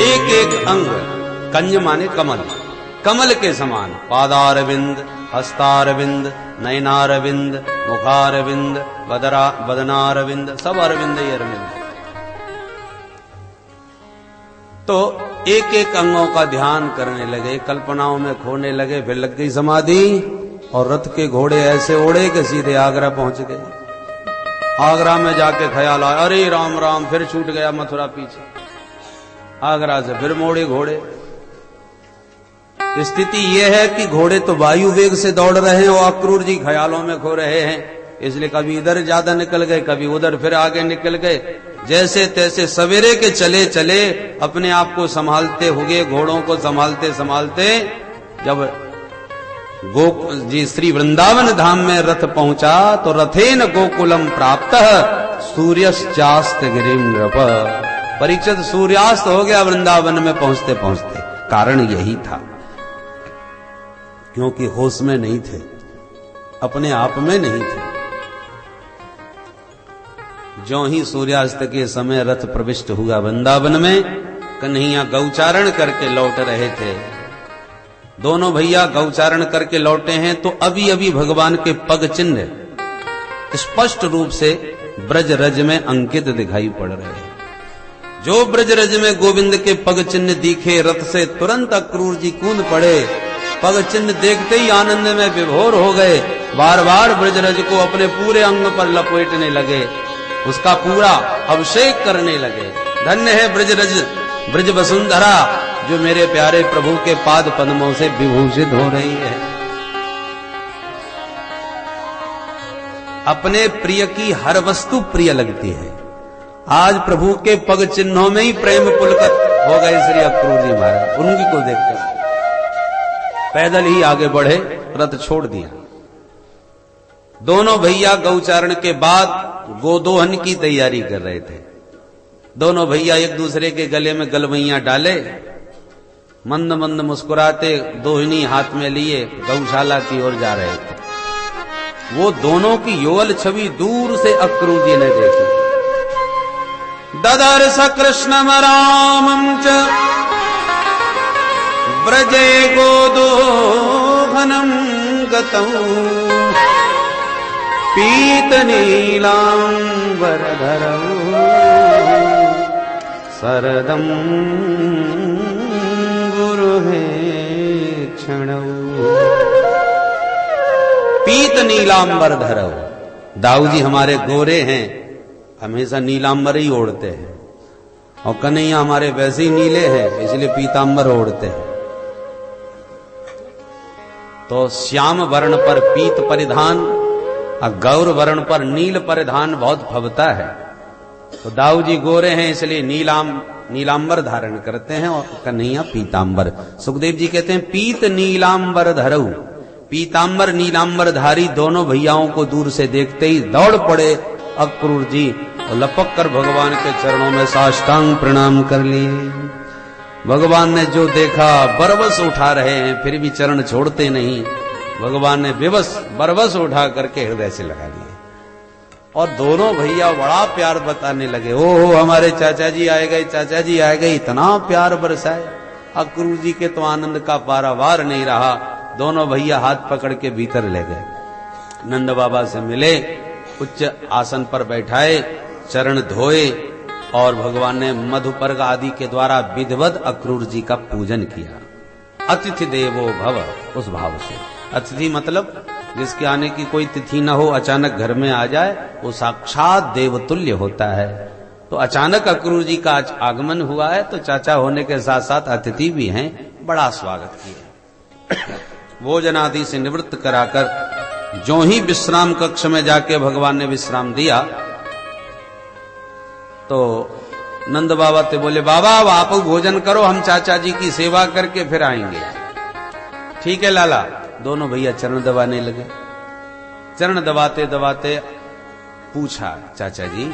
एक एक अंग, कंज माने कमल, कमल के समान, पादारविंद, हस्तारविंद, नयनारविंद, मुखारविंद, बदनारविंद, सब अरविंद ही अरविंद। तो एक एक अंगों का ध्यान करने लगे, कल्पनाओं में खोने लगे, फिर लग गई समाधि और रथ के घोड़े ऐसे उड़े कि सीधे आगरा पहुंच गए। आगरा में जाके ख्याल आया, अरे राम राम, फिर छूट गया मथुरा पीछे। आगरा से फिर मोड़े घोड़े। स्थिति यह है कि घोड़े तो वायु वेग से दौड़ रहे हैं और अक्रूर जी ख्यालों में खो रहे हैं, इसलिए कभी इधर ज्यादा निकल गए, कभी उधर, फिर आगे निकल गए। जैसे तैसे सवेरे के चले चले अपने आप को संभालते हुए, घोड़ों को संभालते संभालते जब जी श्री वृंदावन धाम में रथ पहुंचा तो रथेन गोकुलम प्राप्त सूर्यश्चास्त गिरिम नृप। परीक्षित सूर्यास्त हो गया वृंदावन में पहुंचते पहुंचते। कारण यही था क्योंकि होश में नहीं थे, अपने आप में नहीं थे। जो ही सूर्यास्त के समय रथ प्रविष्ट हुआ वृंदावन में, कन्हैया गौचारण करके लौट रहे थे। दोनों भैया गौचारण करके लौटे हैं तो अभी अभी भगवान के पग चिन्ह स्पष्ट रूप से ब्रज रज में अंकित दिखाई पड़ रहे हैं। जो ब्रज रज में गोविंद के पग चिन्ह दिखे, रथ से तुरंत अक्रूर जी कूद पड़े। पग चिन्ह देखते ही आनंद में विभोर हो गए, बार बार ब्रज रज को अपने पूरे अंग पर लपेटने लगे, उसका पूरा अभिषेक करने लगे। धन्य है ब्रज रज, ब्रज वसुंधरा, जो मेरे प्यारे प्रभु के पाद पद्मों से विभूषित हो रही है। अपने प्रिय की हर वस्तु प्रिय लगती है। आज प्रभु के पग चिन्हों में ही प्रेम पुलकित हो गए श्री अक्रूर जी महाराज। उन्हीं को देखकर पैदल ही आगे बढ़े, रथ छोड़ दिया। दोनों भैया गौचारण के बाद गोदोहन की तैयारी कर रहे थे। दोनों भैया एक दूसरे के गले में गलवैया डाले, मंद मंद मुस्कुराते दोहिनी हाथ में लिए गौशाला की ओर जा रहे थे। वो दोनों की योल छवि दूर से अक्रूर जी ने देखी। ददर्श कृष्णम रामं च ब्रजे गोदोहनं गतं पीतनीलांबरधरौ सरदं गुरुहे क्षणौ। पीत नीलांबरधरौ, दाऊ जी हमारे गोरे हैं, हमेशा नीलांबर ही ओढ़ते हैं, और कन्हैया हमारे वैसे ही नीले हैं, इसलिए पीतांबर ओढ़ते हैं। तो श्याम वर्ण पर पीत परिधान और गौर वर्ण पर नील परिधान बहुत फबता है। तो दाऊ जी गोरे हैं इसलिए नीलांबर धारण करते हैं और कन्हैया पीतांबर। सुखदेव जी कहते हैं पीत नीलांबर धरऊ, पीतांबर नीलांबर धारी दोनों भैयाओं को दूर से देखते ही दौड़ पड़े अक्रूर जी और लपक कर भगवान के चरणों में साष्टांग प्रणाम कर लिए। भगवान ने जो देखा बरबस उठा रहे हैं, फिर भी चरण छोड़ते नहीं। भगवान ने बरबस उठा करके हृदय से लगा लिए और दोनों भैया बड़ा प्यार बताने लगे। ओहो हमारे चाचा जी आए गए, चाचा जी आए गए, इतना प्यार बरसाए। अक्रूर जी के तो आनंद का पारावार नहीं रहा। दोनों भैया हाथ पकड़ के भीतर ले गए, नंद बाबा से मिले, उच्च आसन पर बैठाए, चरण धोए और भगवान ने मधुपर्क आदि के द्वारा विधिवत अक्रूर जी का पूजन किया। अतिथि देवो भव, उस भाव से। अतिथि मतलब जिसके आने की कोई तिथि न हो, अचानक घर में आ जाए, वो साक्षात देवतुल्य होता है। तो अचानक अक्रूर जी का आगमन हुआ है, तो चाचा होने के साथ साथ अतिथि भी हैं, बड़ा स्वागत किया। भोजन आदि से निवृत्त कराकर जो ही विश्राम कक्ष में जाके भगवान ने विश्राम दिया तो नंद बाबा ते बोले, बाबा अब आप भोजन करो, हम चाचा जी की सेवा करके फिर आएंगे। ठीक है लाला। दोनों भैया चरण दबाने लगे। चरण दबाते दबाते पूछा, चाचा जी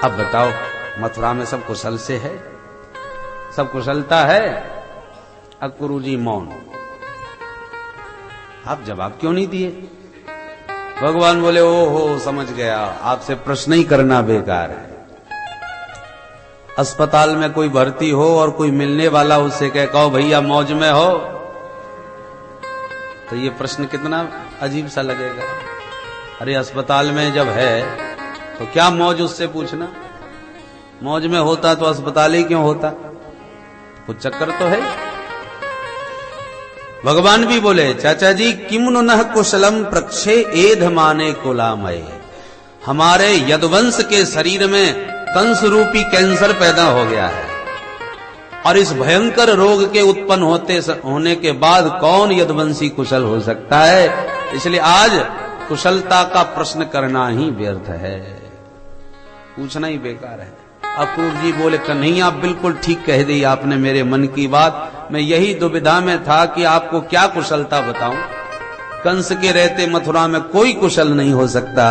अब बताओ मथुरा में सब कुशल से है, सब कुशलता है? अक्रूर जी मौन। आप जवाब क्यों नहीं दिए? भगवान बोले, ओहो समझ गया, आपसे प्रश्न ही करना बेकार है। अस्पताल में कोई भर्ती हो और कोई मिलने वाला उससे कहो भैया मौज में हो, तो ये प्रश्न कितना अजीब सा लगेगा। अरे अस्पताल में जब है तो क्या मौज उससे पूछना, मौज में होता तो अस्पताल ही क्यों होता, कुछ चक्कर तो है। भगवान भी बोले चाचा जी किम नुनः कुशलम प्रक्षे एध माने कुलामय, हमारे यदुवंश के शरीर में कंस रूपी कैंसर पैदा हो गया है और इस भयंकर रोग के उत्पन्न होने के बाद कौन यदुवंशी कुशल हो सकता है, इसलिए आज कुशलता का प्रश्न करना ही व्यर्थ है, पूछना ही बेकार है। अक्रूर जी बोले कन्हैया बिल्कुल ठीक कह दी आपने मेरे मन की बात, मैं यही दुविधा में था कि आपको क्या कुशलता बताऊं। कंस के रहते मथुरा में कोई कुशल नहीं हो सकता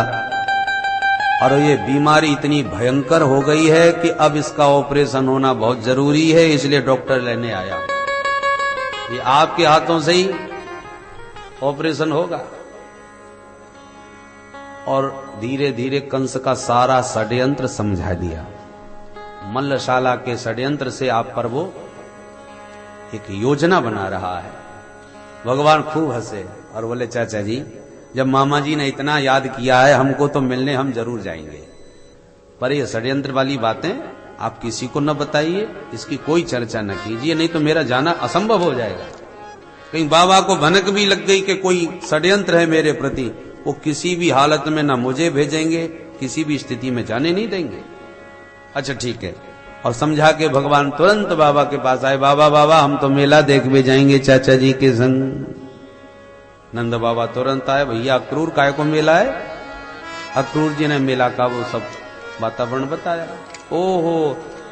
और ये बीमारी इतनी भयंकर हो गई है कि अब इसका ऑपरेशन होना बहुत जरूरी है, इसलिए डॉक्टर लेने आया। ये आपके हाथों से ही ऑपरेशन होगा। और धीरे धीरे कंस का सारा षड्यंत्र समझा दिया। मल्लशाला के षड्यंत्र से आप पर वो एक योजना बना रहा है। भगवान खूब हंसे और बोले चाचा जी जब मामा जी ने इतना याद किया है हमको तो मिलने हम जरूर जाएंगे, पर ये षड्यंत्र वाली बातें आप किसी को न बताइए, इसकी कोई चर्चा न कीजिए, नहीं तो मेरा जाना असंभव हो जाएगा। कहीं बाबा को भनक भी लग गई कि कोई षड्यंत्र है मेरे प्रति, वो किसी भी हालत में ना मुझे भेजेंगे, किसी भी स्थिति में जाने नहीं देंगे। अच्छा ठीक है, और समझा के भगवान तुरंत बाबा के पास आए। बाबा बाबा हम तो मेला देख भी जाएंगे चाचा जी के संग। नंद बाबा तुरंत आए, भैया अक्रूर काय को मेला है। अक्रूर जी ने मेला का वो सब वातावरण बताया। ओहो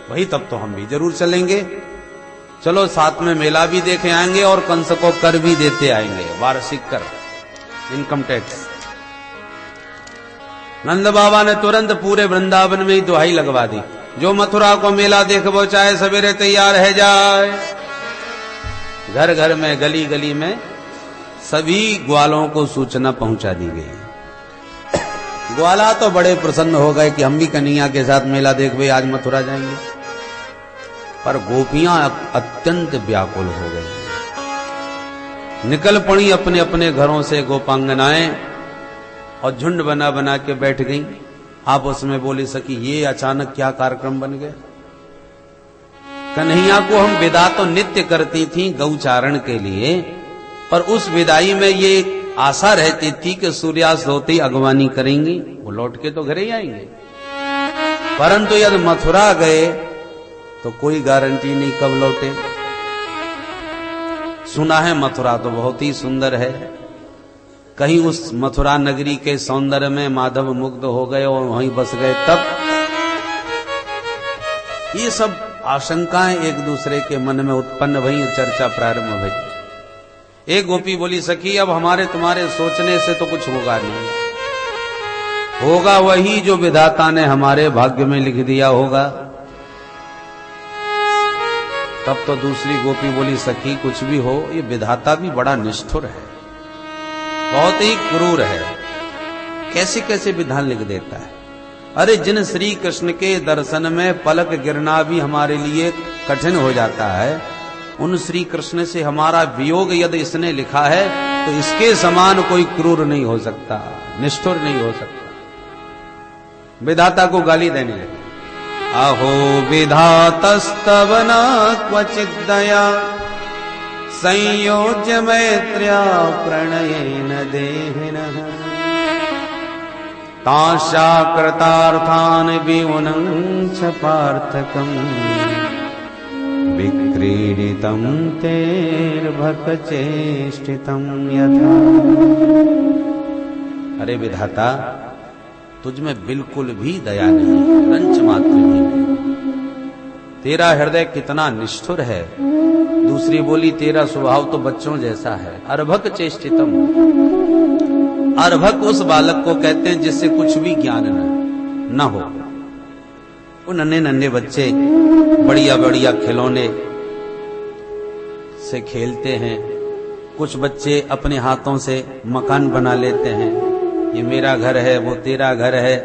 भाई तब तो हम भी जरूर चलेंगे, चलो साथ में मेला भी देखे आएंगे और कंस को कर भी देते आएंगे, वार्षिक कर, इनकम टैक्स। नंद बाबा ने तुरंत पूरे वृंदावन में ही दुहाई लगवा दी, जो मथुरा को मेला देख वो चाहे सवेरे तैयार है जाए। घर घर में गली गली में सभी ग्वालों को सूचना पहुंचा दी गई। ग्वाला तो बड़े प्रसन्न हो गए कि हम भी कन्हैया के साथ मेला देख भाई आज मथुरा जाएंगे, पर गोपियां अत्यंत व्याकुल हो गई। निकल पड़ी अपने अपने घरों से गोपांगनाएं और झुंड बना बना के बैठ गई। आप उसमें बोली सकी ये अचानक क्या कार्यक्रम बन गया। कन्हैया को हम विदा तो नित्य करती थी गौचारण के लिए, पर उस विदाई में ये आशा रहती थी कि सूर्यास्त होते ही अगवानी करेंगी, वो लौट के तो घर ही आएंगे। परंतु यदि मथुरा गए तो कोई गारंटी नहीं कब लौटे। सुना है मथुरा तो बहुत ही सुंदर है, कहीं उस मथुरा नगरी के सौंदर्य में माधव मुग्ध हो गए और वहीं बस गए, तब ये सब आशंकाएं एक दूसरे के मन में उत्पन्न भई, चर्चा प्रारंभ भई। एक गोपी बोली सखी अब हमारे तुम्हारे सोचने से तो कुछ होगा नहीं, होगा वही जो विधाता ने हमारे भाग्य में लिख दिया होगा। तब तो दूसरी गोपी बोली सखी कुछ भी हो ये विधाता भी बड़ा निष्ठुर है, बहुत ही क्रूर है, कैसे कैसे विधान लिख देता है। अरे जिन श्री कृष्ण के दर्शन में पलक गिरना भी हमारे लिए कठिन हो जाता है, उन श्री कृष्ण से हमारा वियोग यदि इसने लिखा है तो इसके समान कोई क्रूर नहीं हो सकता, निष्ठुर नहीं हो सकता। विधाता को गाली देने लगे। अहो विधातस्तव न क्वचित् दया संयोज्य मैत्र्या प्रणयेन देहिनः ताशा कृतार्थान् विमुनञ्च पार्थकम् विक्रीडितं तेर्भकचेष्टितं यथा। अरे विधाता तुझ में बिल्कुल भी दया नहीं, रंच मात्र भी नहीं। तेरा हृदय कितना निष्ठुर है। दूसरी बोली तेरा स्वभाव तो बच्चों जैसा है। अर्भक चेष्टितम, अर्भक उस बालक को कहते हैं जिससे कुछ भी ज्ञान न हो। वो नन्हे नन्हे बच्चे बढ़िया बढ़िया खिलौने से खेलते हैं, कुछ बच्चे अपने हाथों से मकान बना लेते हैं, ये मेरा घर है वो तेरा घर है,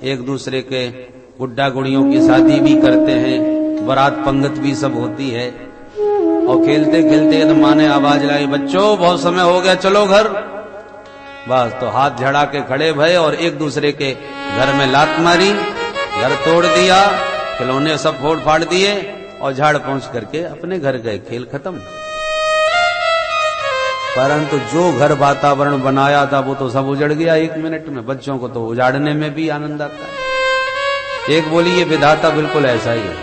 एक दूसरे के गुड्डा गुड़ियों की शादी भी करते हैं, बारात पंगत भी सब होती है। और खेलते खेलते तो माँ ने आवाज लाई, बच्चों बहुत समय हो गया, चलो घर। बस तो हाथ झड़ा के खड़े भये और एक दूसरे के घर में लात मारी, घर तोड़ दिया, खिलौने सब फोड़ फाड़ दिए और झाड़ पहुंच करके अपने घर गए। खेल खत्म। परंतु जो घर वातावरण बनाया था वो तो सब उजड़ गया 1 मिनट में। बच्चों को तो उजाड़ने में भी आनंद आता है। एक बोली, ये विधाता बिल्कुल ऐसा ही है।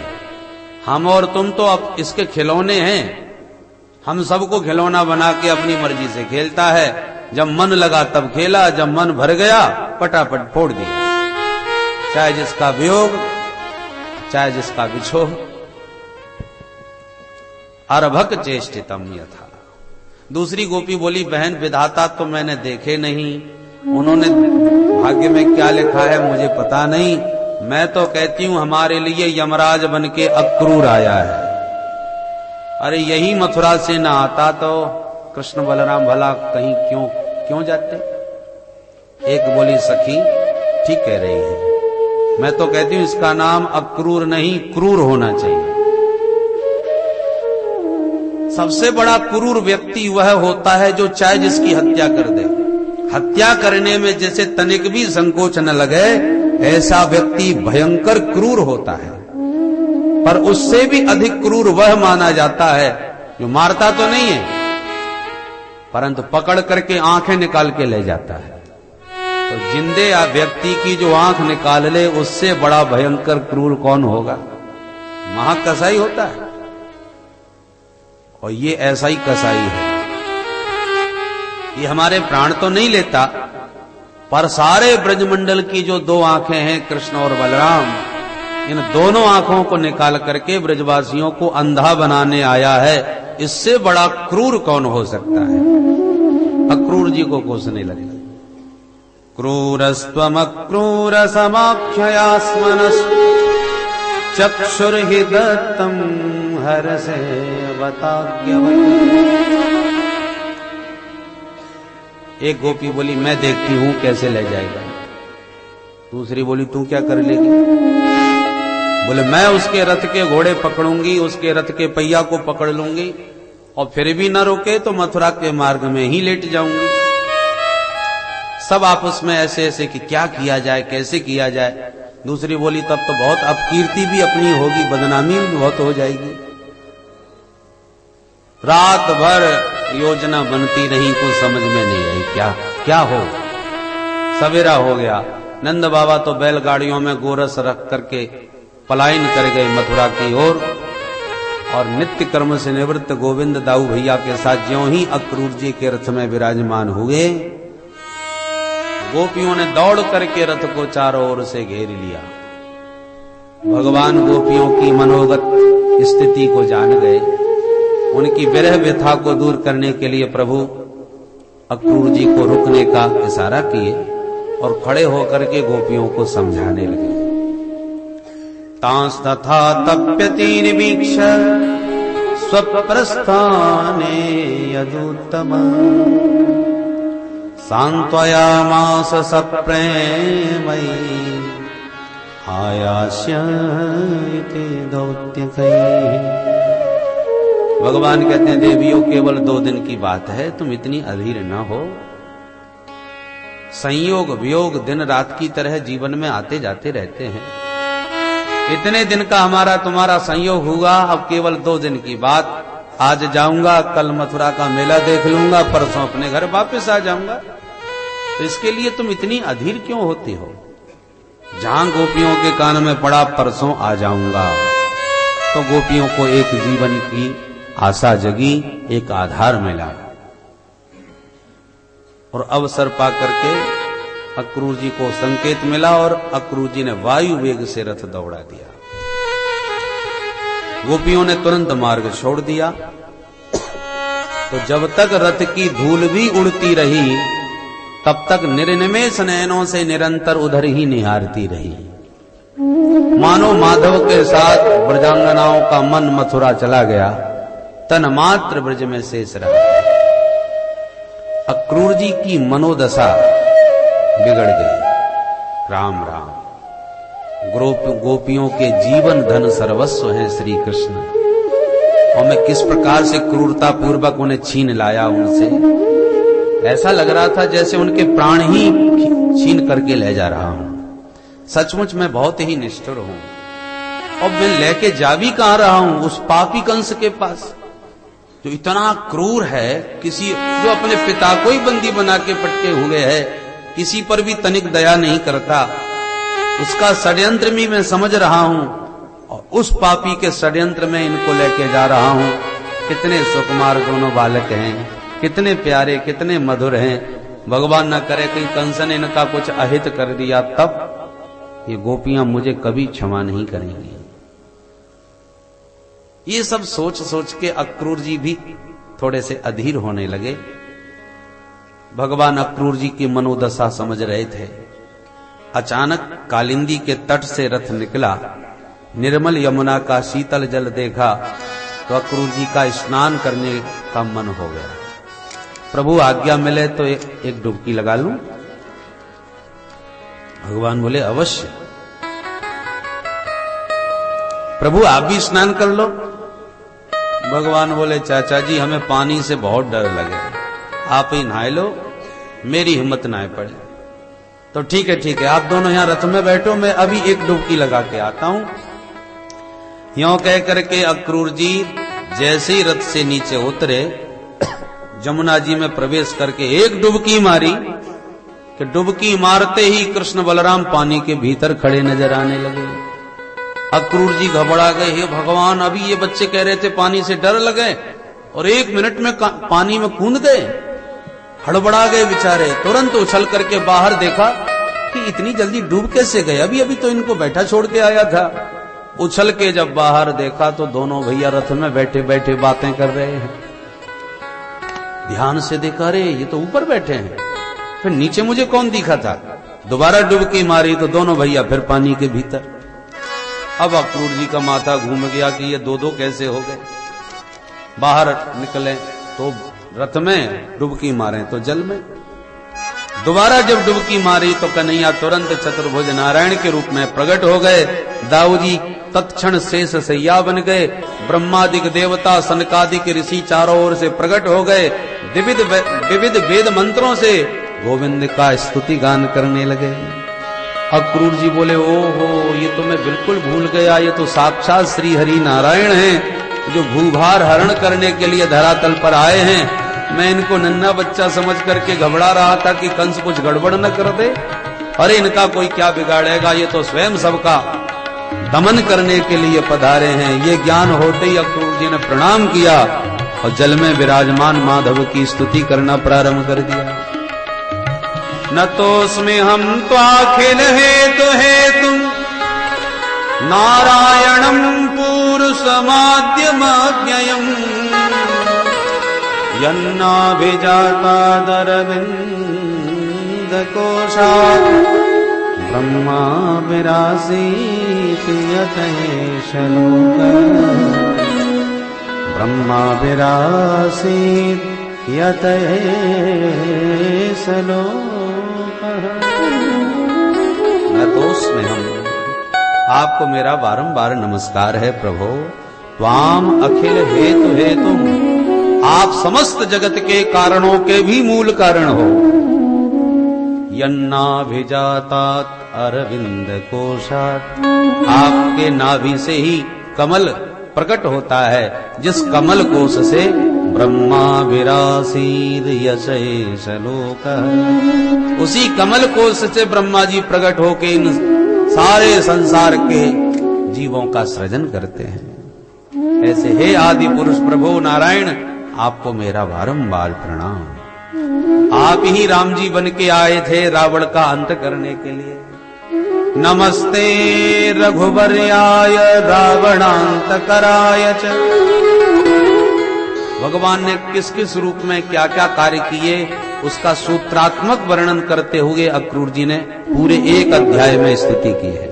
हम और तुम तो अब इसके खिलौने हैं। हम सबको खिलौना बना के अपनी मर्जी से खेलता है। जब मन लगा तब खेला, जब मन भर गया पटापट फोड़ दिया। चाहे जिसका वियोग, चाहे जिसका विछोह। अर्भक चेष्टितम यथा। दूसरी गोपी बोली, बहन विधाता तो मैंने देखे नहीं, उन्होंने भाग्य में क्या लिखा है मुझे पता नहीं। मैं तो कहती हूं हमारे लिए यमराज बन के अक्रूर आया है। अरे यही मथुरा से ना आता तो कृष्ण बलराम भला कहीं क्यों जाते। एक बोली, सखी ठीक कह रही है, मैं तो कहती हूं इसका नाम अक्रूर नहीं क्रूर होना चाहिए। सबसे बड़ा क्रूर व्यक्ति वह होता है जो चाहे जिसकी हत्या कर दे। हत्या करने में जैसे तनिक भी संकोच न लगे, ऐसा व्यक्ति भयंकर क्रूर होता है। पर उससे भी अधिक क्रूर वह माना जाता है जो मारता तो नहीं है, परंतु पकड़ करके आंखें निकाल के ले जाता है। तो जिंदे व्यक्ति की जो आंख निकाल ले, उससे बड़ा भयंकर क्रूर कौन होगा। महाकसाई होता है। और ये ऐसा ही कसाई है। ये हमारे प्राण तो नहीं लेता, पर सारे ब्रजमंडल की जो 2 आंखें हैं कृष्ण और बलराम, इन दोनों आंखों को निकाल करके ब्रजवासियों को अंधा बनाने आया है। इससे बड़ा क्रूर कौन हो सकता है। अक्रूर जी को कोसने लगे। क्रूरस्त्वमक्रूर समाख्ययास्मनस् चक्षुर्हि दत्तम हरसे एक गोपी बोली, मैं देखती हूं कैसे ले जाएगा। दूसरी बोली, तू क्या कर लेगी। बोले, मैं उसके रथ के घोड़े पकड़ूंगी, उसके रथ के पहिया को पकड़ लूंगी और फिर भी न रोके तो मथुरा के मार्ग में ही लेट जाऊंगी। सब आपस में ऐसे ऐसे कि क्या किया जाए, कैसे किया जाए। दूसरी बोली, तब तो बहुत अपकीर्ति भी अपनी होगी, बदनामी भी बहुत हो जाएगी। रात भर योजना बनती रही, कुछ समझ में नहीं आई क्या हो। सवेरा हो गया। नंद बाबा तो बैलगाड़ियों में गोरस रख करके पलायन कर गए मथुरा की ओर। और नित्य कर्म से निवृत्त गोविंद दाऊ भैया के साथ ज्यों ही अक्रूर जी के रथ में विराजमान हुए, गोपियों ने दौड़ करके रथ को चारों ओर से घेर लिया। भगवान गोपियों की मनोगत स्थिति को जान गए। उनकी विरह व्यथा को दूर करने के लिए प्रभु अक्रूर जी को रुकने का इशारा किए और खड़े होकर के गोपियों को समझाने लगे। तांस तथा तप्यति निवीक्ष स्वप्रस्थाने यदुत्तम सांत्वयामास सप्रेमयी आयास्यति दौत्यकैः। भगवान कहते हैं, देवियों केवल 2 दिन की बात है, तुम इतनी अधीर न हो। संयोग वियोग दिन रात की तरह जीवन में आते जाते रहते हैं। इतने दिन का हमारा तुम्हारा संयोग हुआ, अब केवल 2 दिन की बात। आज जाऊंगा, कल मथुरा का मेला देख लूंगा, परसों अपने घर वापस आ जाऊंगा। तो इसके लिए तुम इतनी अधीर क्यों होती हो। जहां गोपियों के कान में पड़ा परसों आ जाऊंगा, तो गोपियों को एक जीवन की आशा जगी, एक आधार मिला और अवसर पा करके अक्रूर जी को संकेत मिला और अक्रूर जी ने वायु वेग से रथ दौड़ा दिया। गोपियों ने तुरंत मार्ग छोड़ दिया। तो जब तक रथ की धूल भी उड़ती रही, तब तक निर्निमेष नयनों से निरंतर उधर ही निहारती रही। मानो माधव के साथ ब्रजांगनाओं का मन मथुरा चला गया, तन मात्र ब्रज में शेष रहा। अक्रूर जी की मनोदशा बिगड़ गई। राम राम। गोपियों के जीवन धन सर्वस्व हैं श्री कृष्ण, और मैं किस प्रकार से क्रूरता पूर्वक उन्हें छीन लाया उनसे। ऐसा लग रहा था जैसे उनके प्राण ही छीन करके ले जा रहा हूं। सचमुच मैं बहुत ही निष्ठुर हूं, और मैं लेके जा भी कहां रहा हूं, उस पापी कंस के पास जो इतना क्रूर है, जो अपने पिता को ही बंदी बना के पटके हुए है, किसी पर भी तनिक दया नहीं करता। उसका षड्यंत्र भी मैं समझ रहा हूं, और उस पापी के षड्यंत्र में इनको लेके जा रहा हूं। कितने सुकुमार दोनों बालक हैं, कितने प्यारे, कितने मधुर हैं। भगवान न करे कहीं कंस ने इनका कुछ अहित कर दिया, तब ये गोपियां मुझे कभी क्षमा नहीं करेंगी। ये सब सोच सोच के अक्रूर जी भी थोड़े से अधीर होने लगे। भगवान अक्रूर जी की मनोदशा समझ रहे थे। अचानक कालिंदी के तट से रथ निकला, निर्मल यमुना का शीतल जल देखा तो अक्रूर जी का स्नान करने का मन हो गया। प्रभु आज्ञा मिले तो एक डुबकी लगा लूं? भगवान बोले अवश्य। प्रभु आप भी स्नान कर लो। भगवान बोले चाचा जी हमें पानी से बहुत डर लगे, आप ही नहाए लो, मेरी हिम्मत ना पड़े। तो ठीक है आप दोनों यहां रथ में बैठो, मैं अभी एक डुबकी लगा के आता हूं। यों कह करके अक्रूर जी जैसे ही रथ से नीचे उतरे, जमुना जी में प्रवेश करके एक डुबकी मारी कि डुबकी मारते ही कृष्ण बलराम पानी के भीतर खड़े नजर आने लगे। अक्रूर जी घबरा गए, हे भगवान, अभी ये बच्चे कह रहे थे पानी से डर लगे और 1 मिनट में पानी में कूद गए। हड़बड़ा गए बेचारे, तुरंत उछल करके बाहर देखा कि इतनी जल्दी डूब कैसे गए, अभी अभी तो इनको बैठा छोड़ के आया था। उछल के जब बाहर देखा तो दोनों भैया रथ में बैठे बैठे बातें कर रहे हैं। ध्यान से देखा, रे ये तो ऊपर बैठे हैं, फिर नीचे मुझे कौन दिखा था। दोबारा डुबकी मारी तो दोनों भैया फिर पानी के भीतर। अब अक्रूर जी का माथा घूम गया कि ये दो कैसे हो गए। बाहर निकले तो रथ में, डुबकी मारे तो जल में। दोबारा जब डुबकी मारी तो कन्हैया तुरंत चतुर्भुज नारायण के रूप में प्रकट हो गए। दाऊ जी तत्क्षण शेष सैया बन गए। ब्रह्मादिक देवता, सनकादिक ऋषि चारों ओर से प्रकट हो गए। विविध वेद मंत्रों से गोविंद का स्तुति गान करने लगे। अक्रूर जी बोले, ओहो, ये तो मैं बिल्कुल भूल गया, ये तो साक्षात श्री हरि नारायण हैं जो भूभार हरण करने के लिए धरातल पर आए हैं। मैं इनको नन्हा बच्चा समझ करके घबरा रहा था कि कंस कुछ गड़बड़ न कर दे। अरे इनका कोई क्या बिगाड़ेगा, ये तो स्वयं सबका दमन करने के लिए पधारे हैं। ये ज्ञान होते ही अक्रूर जी ने प्रणाम किया और जल में विराजमान माधव की स्तुति करना प्रारंभ कर दिया। न तोस्मि हम त्वाखिल हेतुम नारायणं पुरुषमाद्यमव्ययम् यन्नाभिजातादरविन्दकोशात् ब्रह्मा विरासीत् यतैष लोकः ब्रह्मा विरासीत् यतैष लोकः। न दोष में हम, आपको मेरा बारंबार नमस्कार है प्रभो। त्वाम अखिल हेतु हेतुम, आप समस्त जगत के कारणों के भी मूल कारण हो। यन्नाभिजातात अरविंद कोशात्, आपके नाभि से ही कमल प्रकट होता है, जिस कमल कोश से ब्रह्मा विरासीद यशेष लोकः, उसी कमल कोश से ब्रह्मा जी प्रकट होके इन सारे संसार के जीवों का सृजन करते हैं। ऐसे हे आदि पुरुष प्रभु नारायण, आपको मेरा बारंबार प्रणाम। आप ही राम जी बन के आए थे रावण का अंत करने के लिए। नमस्ते रघुवर्याय रावणांत कराय च। भगवान ने किस किस रूप में क्या क्या कार्य किए उसका सूत्रात्मक वर्णन करते हुए अक्रूर जी ने पूरे 1 अध्याय में स्तुति की है।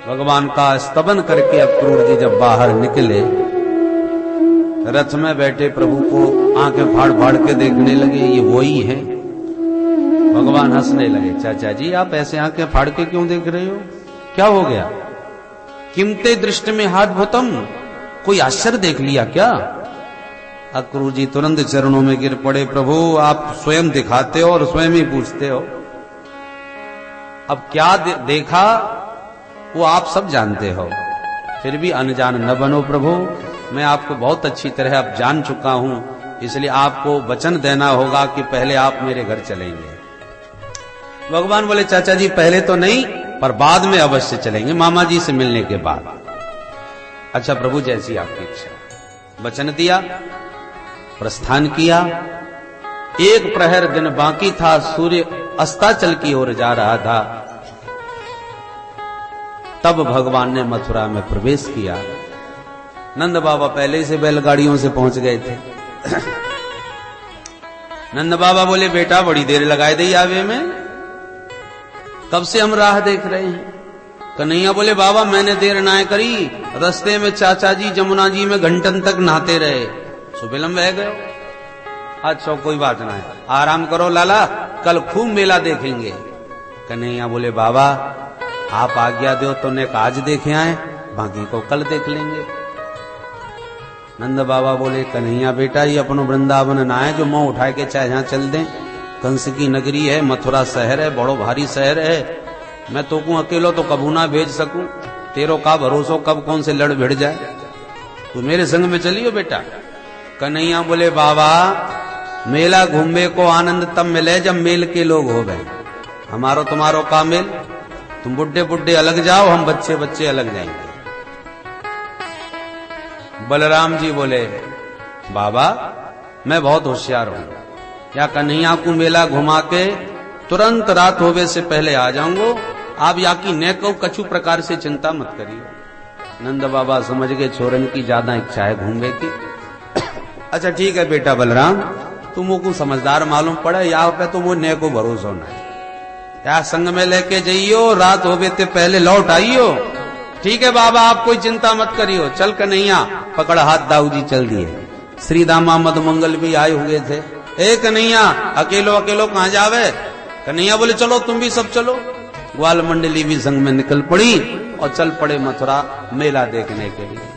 भगवान का स्तवन करके अक्रूर जी जब बाहर निकले, रथ में बैठे प्रभु को आंखें फाड़ फाड़ के देखने लगे, ये वही है। भगवान हंसने लगे, चाचा जी आप ऐसे आंखें फाड़ के क्यों देख रहे हो, क्या हो गया? किमते दृष्टि में हाद्भुतम, कोई आश्चर्य देख लिया क्या? अक्रूर जी तुरंत चरणों में गिर पड़े। प्रभु आप स्वयं दिखाते हो और स्वयं ही पूछते हो। अब क्या देखा वो आप सब जानते हो, फिर भी अनजान न बनो प्रभु। मैं आपको बहुत अच्छी तरह अब जान चुका हूं, इसलिए आपको वचन देना होगा कि पहले आप मेरे घर चलेंगे। भगवान बोले चाचा जी पहले तो नहीं, पर बाद में अवश्य चलेंगे, मामा जी से मिलने के बाद। अच्छा प्रभु जैसी आपकी इच्छा। वचन दिया, प्रस्थान किया। एक प्रहर दिन बाकी था, सूर्य अस्ताचल की ओर जा रहा था। तब भगवान ने मथुरा में प्रवेश किया। नंद बाबा पहले से बैलगाड़ियों से पहुंच गए थे। नंद बाबा बोले बेटा बड़ी देर लगाए दे आवे में, कब से हम राह देख रहे हैं। कन्हैया बोले बाबा मैंने देर ना करी, रास्ते में चाचा जी जमुना जी में घंटन तक नहाते रहे, सुबेलम बह गए। अच्छा कोई बात ना है, आराम करो लाला, कल खूब मेला देखेंगे। कन्हैया बोले बाबा आप आज्ञा दो तो ने आज देखे आए, बाकी को कल देख लेंगे। नंद बाबा बोले कन्हैया बेटा ये अपनो वृंदावन ना है जो मुंह उठाए के चाहे यहां चल दें। कंस की नगरी है, मथुरा शहर है, बड़ो भारी शहर है। मैं तो को अकेलो तो कबू ना भेज सकूं, तेरो का भरोसा कब कौन से लड़ भिड़ जाए, तू मेरे संग में चलियो बेटा। कन्हैया बोले बाबा मेला घूमने को आनंद तब मिले जब मेल के लोग हो गए, हमारो तुम्हारो का मेल, तुम बुड्ढे बुड्ढे अलग जाओ, हम बच्चे बच्चे अलग जाएंगे। बलराम जी बोले बाबा मैं बहुत होशियार हूं, या कन्हैया को मेला घुमा के तुरंत रात होवे से पहले आ जाऊंगो, आप या की न को कछु प्रकार से चिंता मत करिए। नंद बाबा समझ गए छोरन की ज्यादा इच्छा है घूमने की। अच्छा ठीक है बेटा बलराम, तुम को समझदार मालूम पड़े, यहाँ पे तो वो ने को भरोसा ना है, या संग में लेके जाइयो, रात होवे ते पहले लौट आइयो। ठीक है बाबा आप कोई चिंता मत करियो। चल कन्हैया पकड़ हाथ दाऊ जी चल दिए। श्री दामा मद मंगल भी आए हुए थे। ए कन्हैया अकेलो अकेलो कहां जावे? कन्हैया बोले चलो तुम भी सब चलो। ग्वाल मंडली भी संग में निकल पड़ी और चल पड़े मथुरा मेला देखने के लिए।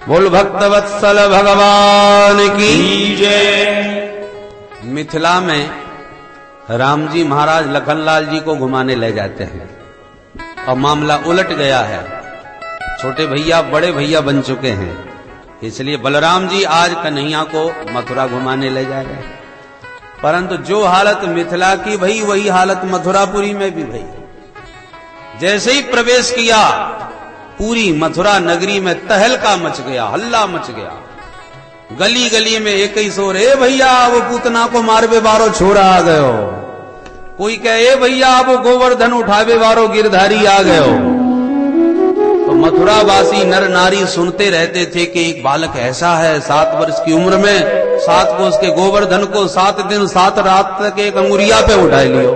बोल भक्त वत्सल भगवान की जय। मिथिला में राम जी महाराज लखनलाल जी को घुमाने ले जाते हैं और मामला उलट गया है, छोटे भैया बड़े भैया बन चुके हैं, इसलिए बलराम जी आज कन्हैया को मथुरा घुमाने ले जा रहे हैं। परंतु जो हालत मिथिला की भई वही हालत मथुरापुरी में भी भई। जैसे ही प्रवेश किया पूरी मथुरा नगरी में तहलका मच गया, हल्ला मच गया। गली गली में एक ही शोर, ए भैया वो पूतना को मारवे बारो छोरा आ गयो। कोई कहे भैया वो गोवर्धन उठावे वारो गिरधारी आ गयो। तो मथुरावासी नर नारी सुनते रहते थे कि एक बालक ऐसा है 7 वर्ष की उम्र में 7 कोस के गोवर्धन को 7 दिन 7 रात तक एक अंगुरिया पे उठा लियो।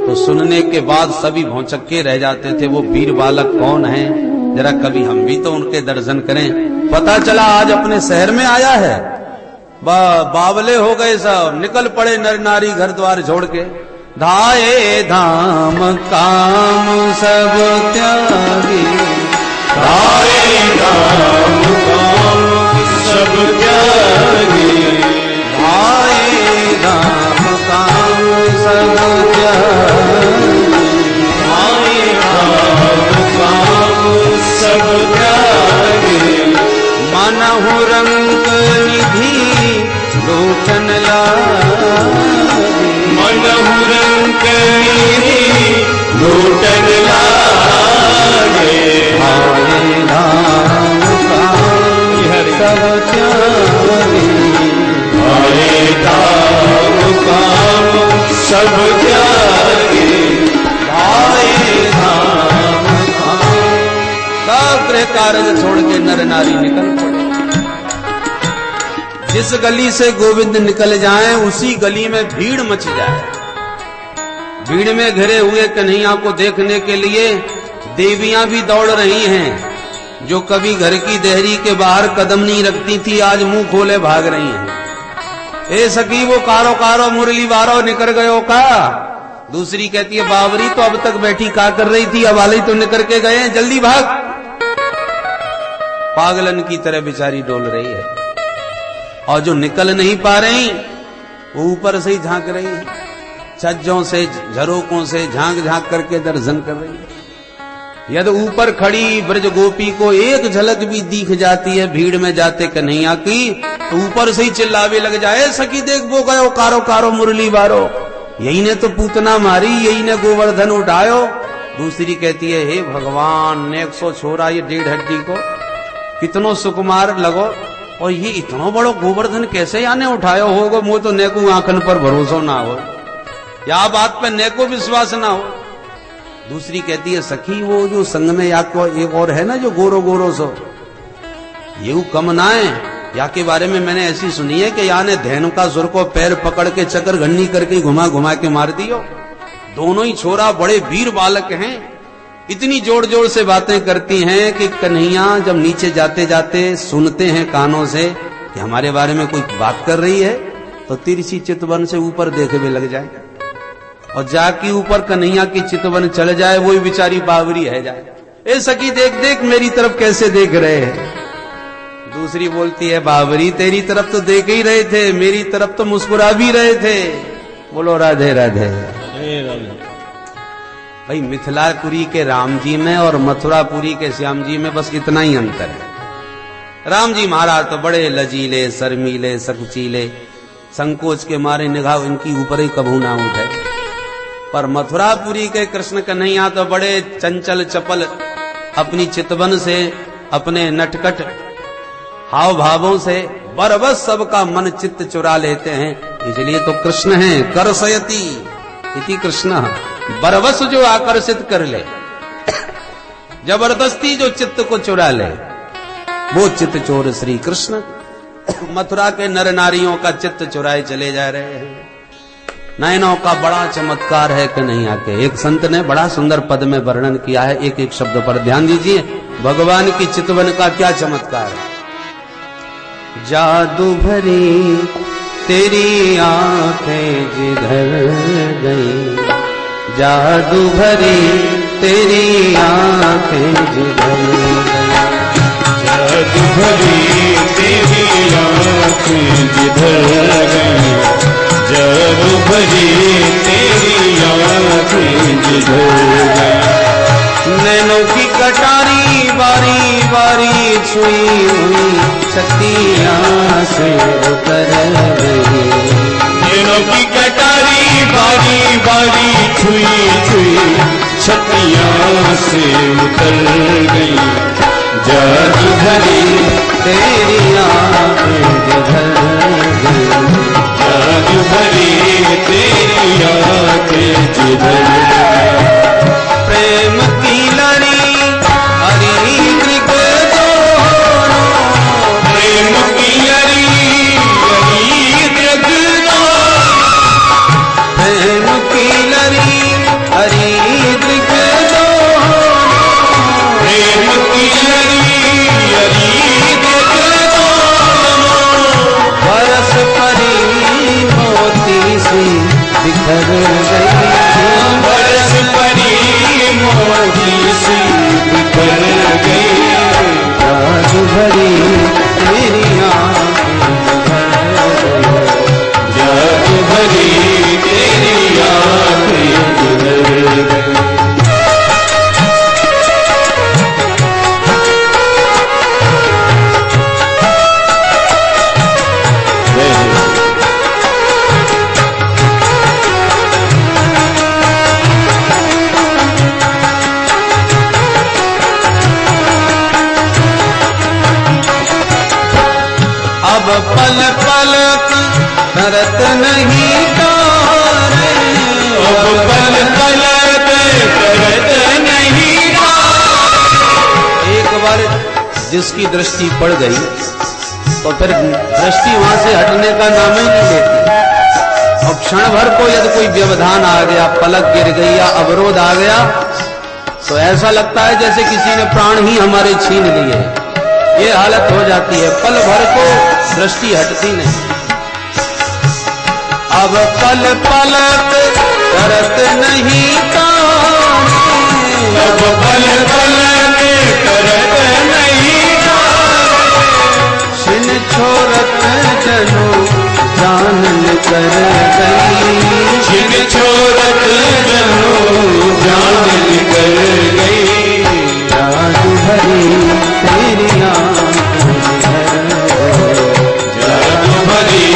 तो सुनने के बाद सभी भौचक्के रह जाते थे, वो वीर बालक कौन है, जरा कभी हम भी तो उनके दर्शन करें। पता चला आज अपने शहर में आया है। बावले हो गए सब, निकल पड़े नर नारी घर द्वार छोड़ के। धाये धाम काम सब त्यागी, धाये धाम काम सब त्यागी, धाये धाम काम सब त्यागी, धाये धाम काम सब त्यागी। मनहु रंग निधि लोचन लागी, मनहु रंग निधि लोचन लागे। धाये धाम काम सब त्यागी, धाये धाम काम सब त्यागी, धाये धाम काम। सब गृह कार्य छोड़ के नर नारी निकल पड़े। जिस गली से गोविंद निकल जाएं उसी गली में भीड़ मच जाए। भीड़ में घिरे हुए कन्हैया को देखने के लिए देवियां भी दौड़ रही हैं। जो कभी घर की देहरी के बाहर कदम नहीं रखती थी आज मुंह खोले भाग रही हैं। ए सखी वो कारो कारो मुरली वारो निकल गयो का, दूसरी कहती है बावरी तो अब तक बैठी क्या कर रही थी, अब वाले तो निकल के गए हैं, जल्दी भाग। पागलन की तरह बेचारी डोल रही है और जो निकल नहीं पा रही वो ऊपर से ही झांक रही है, छज्जों से झरोकों से झांक झांक करके दर्शन कर रही है। यदि ऊपर खड़ी ब्रज गोपी को एक झलक भी दिख जाती है भीड़ में जाते कन्हैया की, तो ऊपर से ही चिल्लावे लग जाए, सखी देख वो गयो कारो कारो मुरली बारो, यही ने तो पूतना मारी, यही ने गोवर्धन उठायो। दूसरी कहती है हे भगवान ने 100 छोरा ये 1.5 हड्डी को कितनो सुकुमार लगो, और ये इतनो बड़ो गोवर्धन कैसे याने उठायो होगो, मुझे तो नेको आंखन पर भरोसा ना हो, या बात पे नेको विश्वास ना हो। दूसरी कहती है सखी वो जो संग में या को एक और है ना जो गोरो गोरो सो, ये कम ना है, या के बारे में मैंने ऐसी सुनी है कि या ने धेनु का सुर को पैर पकड़ के चक्कर घन्नी करके घुमा घुमा के मार दियो। दोनों ही छोरा बड़े वीर बालक हैं, इतनी जोर जोर से बातें करती हैं कि कन्हैया जब नीचे जाते जाते सुनते हैं कानों से कि हमारे बारे में कोई बात कर रही है, तो तिरछी चितवन से ऊपर देखे भी लग जाए, और जाके ऊपर कन्हैया की चितवन चल जाए, वही बेचारी बावरी है जाए, ए सखी देख देख मेरी तरफ कैसे देख रहे हैं। दूसरी बोलती है बावरी तेरी तरफ तो देख ही रहे थे, मेरी तरफ तो मुस्कुरा भी रहे थे। बोलो राधे राधे। भाई मिथिलापुरी के राम जी में और मथुरापुरी के श्याम जी में बस इतना ही अंतर है। राम जी महाराज तो बड़े लजीले शर्मीले सकुचीले, संकोच के मारे निगाह इनकी ऊपर ही कभू ना उठे, पर मथुरापुरी के कृष्ण कन्हैया तो बड़े चंचल चपल, अपनी चितवन से अपने नटखट हाव भावों से बरबस सबका मन चित्त चुरा लेते हैं, इसलिए तो कृष्ण हैं। करसयति इति कृष्ण, बरबस जो आकर्षित कर ले, जबरदस्ती जो चित्त को चुरा ले, वो चित्त चोर श्री कृष्ण। मथुरा के नर नारियों का चित्त चुराए चले जा रहे हैं। नयनों का बड़ा चमत्कार है कन्हैया के। एक संत ने बड़ा सुंदर पद में वर्णन किया है, एक एक शब्द पर ध्यान दीजिए। भगवान की चितवन का क्या चमत्कार है। जादू भरी तेरी आंखें जिधर गई, जादू भरी तेरी आंखें जिधर गई, जादू भरी तेरी आंखें जिधर गई, जादू भरी तेरी आंखें जिधर गई। नैनों की कटारी बारी बारी छुई हुई शक्तियां से उतर गई, नैनों की कटारी बारी बारी छुई छुई शक्तियां से उतर गई। जादू भरी तेरी आंखें जिधर गई, जादू भरी तेरी आंखें जिधर गई। प्रेम की लड़ी हरी मृग दोनों, प्रेम की लड़ी हरी मृग प्रेम की लड़ी हरी मृग दोनों, प्रेम की लड़ी हरी मृग बरस परी मोती सी बिखर गई, बरस परी मोती सी बिखर गई। जादू भरी तेरी आंखें जादू भरी तेरी आंखें जिधर गई। अब पल पल करत नहीं तारे, अब पल पल करत नहीं तारे। एक बार जिसकी दृष्टि पड़ गई तो फिर दृष्टि वहां से हटने का नाम ही नहीं लेती। और क्षण भर को यदि कोई व्यवधान आ गया, पलक गिर गई या अवरोध आ गया, तो ऐसा लगता है जैसे किसी ने प्राण ही हमारे छीन लिए। ये हालत हो जाती है, पल भर को दृष्टि हटती नहीं। अब पल पलक करत नहीं ताने, अब पल पल में करत नहीं ताने। छिन छोरत जनो जानन कर गई, छिन छोरत जनो जानन कर गई। जादू भरी तेरी आँखें जादू भरी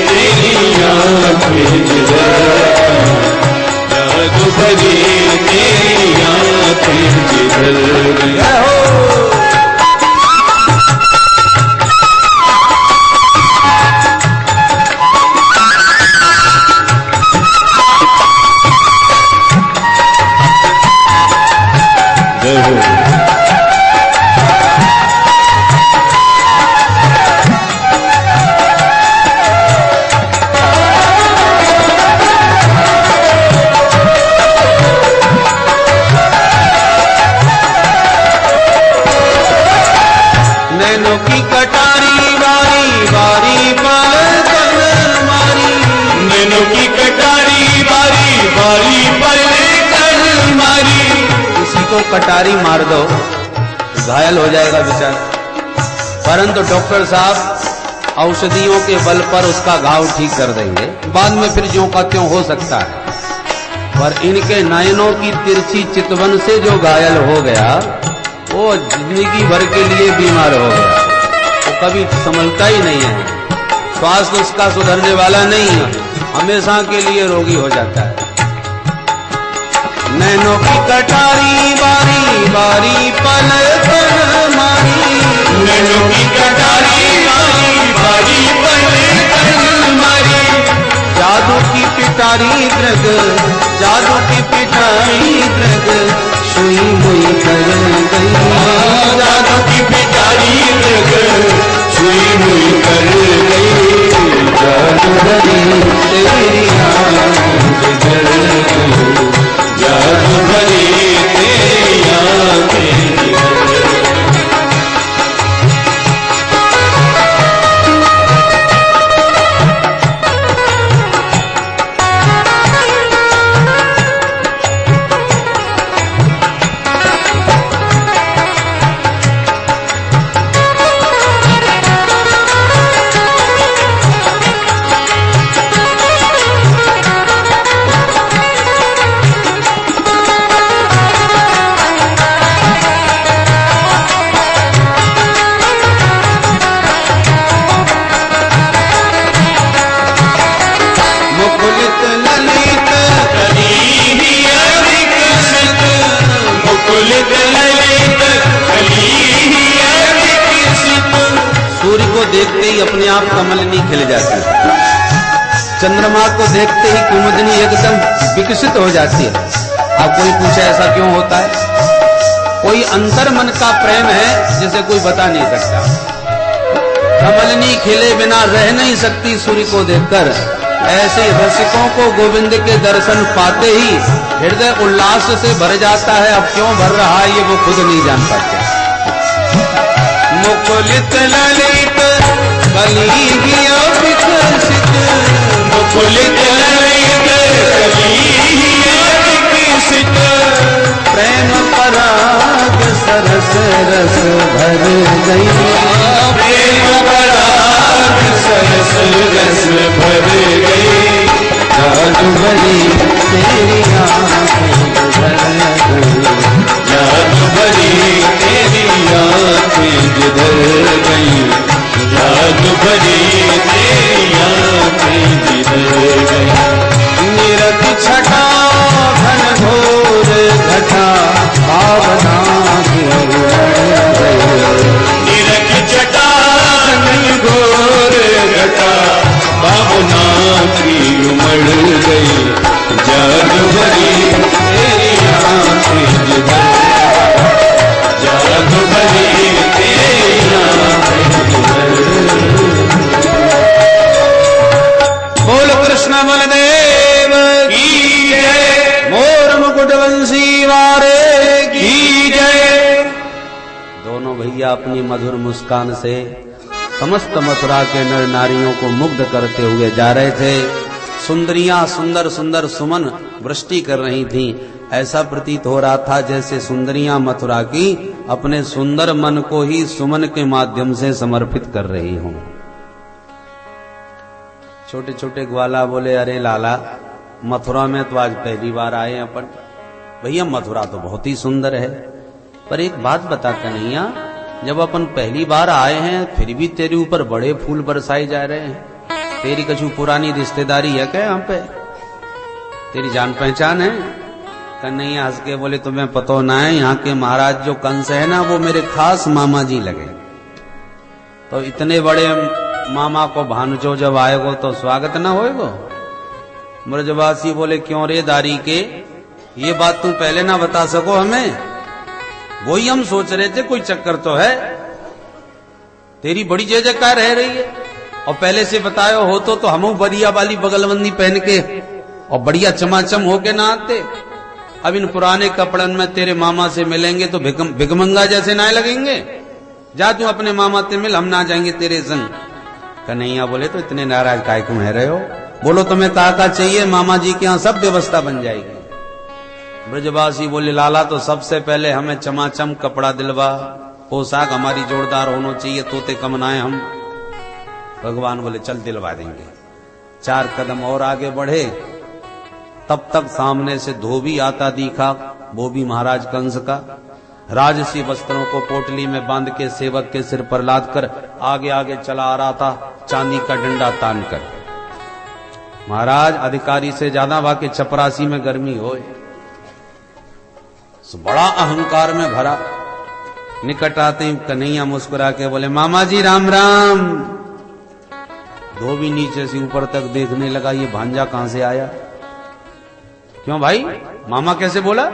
तेरी आँखें जिधर, जादू भरी तेरी आँखें जिधर गई। नैनों की कटारी बारी बारी पलकन मारी, नैनों की कटारी बारी बारी पलकन मारी। किसी को कटारी मार दो घायल हो जाएगा बेचारा, परंतु डॉक्टर साहब औषधियों के बल पर उसका घाव ठीक कर देंगे, बाद में फिर ज्यों का त्यों हो सकता है। पर इनके नयनों की तिरछी चितवन से जो घायल हो गया वो जिंदगी भर के लिए बीमार हो गया, वो कभी संभलता ही नहीं है, स्वास्थ्य उसका सुधरने वाला नहीं है, हमेशा के लिए रोगी हो जाता है। नैनों की कटारी बारी बारी पलकन मारी, नैनों की कटारी बारी बारी पलकन मारी। जादू की पिटारी दृग, जादू की पिटारी दृग सुई मुई कर गई, जादू की पिटारी दृग सुई मुई कर गई। जादू भरी तेरी आँखें जिधर गई, जादू भरी तेरी आँखें जिधर। मुकुलित ललित कली ही विकसित, मुकुलित ललित कली ही विकसित। सूर्य को देखते ही अपने आप कमलनी खिल जाती है, चंद्रमा को देखते ही कुमुदनी एकदम विकसित हो जाती है। अब कोई पूछे ऐसा क्यों होता है? कोई अंतर मन का प्रेम है जिसे कोई बता नहीं सकता। कमलनी खिले बिना रह नहीं सकती सूर्य को देखकर। ऐसे रसिकों को गोविंद के दर्शन पाते ही हृदय उल्लास से भर जाता है। अब क्यों भर रहा है ये वो खुद नहीं जान पाते। मुकुलित ललित कली ही विकसित, मुकुलित ललित कली ही विकसित। प्रेम पराग सरस रस भर गई, प्रेम पराग सरस रस भर गई। जादू भरी तेरी आँखें भर गई, जादू भरी तेरी आँखें जिधर गई, जादू भरी तेरी आँखें जिधर गई। निरख छटा घन घोर घटा भावना की उमड़ गई, निरख छटा घन घोर घटा भावना की उमड़ गई। जादू भरी तेरी आँखें जिधर, जादू भरी तेरी आँखें जिधर। बोल कृष्ण बलदेव की जय, मोर मुकुट वंशी वारे की जय। दोनों भैया अपनी मधुर मुस्कान से समस्त मथुरा के नर नारियों को मुग्ध करते हुए जा रहे थे। सुंदरियां सुंदर सुंदर सुमन वृष्टि कर रही थीं। ऐसा प्रतीत हो रहा था जैसे सुंदरियां मथुरा की अपने सुंदर मन को ही सुमन के माध्यम से समर्पित कर रही हों। छोटे छोटे ग्वाला बोले, अरे लाला, मथुरा में तो आज पहली बार आए हैं अपन। भैया मथुरा तो बहुत ही सुंदर है, पर एक बात बता कन्हैया, जब अपन पहली बार आए हैं फिर भी तेरे ऊपर बड़े फूल बरसाए जा रहे हैं। तेरी कछु पुरानी रिश्तेदारी है क्या यहाँ पे? तेरी जान पहचान है? कन्हैया हंस के बोले, तुम्हें पता ना है, यहाँ के महाराज जो कंस है ना, वो मेरे खास मामा जी लगे। तो इतने बड़े मामा को भानुचो जब आएगो तो स्वागत ना होएगो। ब्रजवासी बोले, क्यों रे दारी के, ये बात तू पहले ना बता सको हमें? वही हम सोच रहे थे, कोई चक्कर तो है। तेरी बड़ी जय जयकार रह रही है, और पहले से बतायो हो तो हम बढ़िया वाली बगलबंदी पहन के और बढ़िया चमाचम होके ना आते। अब इन पुराने कपड़न में तेरे मामा से मिलेंगे तो भिगमंगा जैसे ना लगेंगे। जा तू अपने मामा से मिल, हम ना जाएंगे तेरे संग। कन्हैया बोले, तो इतने नाराज काय क्यों है रहे हो? बोलो तुम्हें का चाहिए, मामा जी के यहाँ सब व्यवस्था बन जाएगी। ब्रजवासी बोले, लाला तो सबसे पहले हमें चमाचम कपड़ा दिलवा, पोशाक हमारी जोरदार होना चाहिए, तोते कमनाए हम। भगवान बोले, चल दिलवा देंगे। 4 कदम और आगे बढ़े, तब तक सामने से धोबी आता दिखा, वो भी महाराज कंस का। राजसी वस्त्रों को पोटली में बांध के सेवक के सिर पर लाद कर आगे आगे चला आ रहा था, चांदी का डंडा तान कर। महाराज अधिकारी से ज्यादा वाके चपरासी में गर्मी होए, बड़ा अहंकार में भरा। निकट आते ही कन्हैया मुस्कुरा के बोले, मामा जी राम राम। धोबी नीचे से ऊपर तक देखने लगा, ये भांजा कहां से आया? क्यों भाई, मामा कैसे बोला?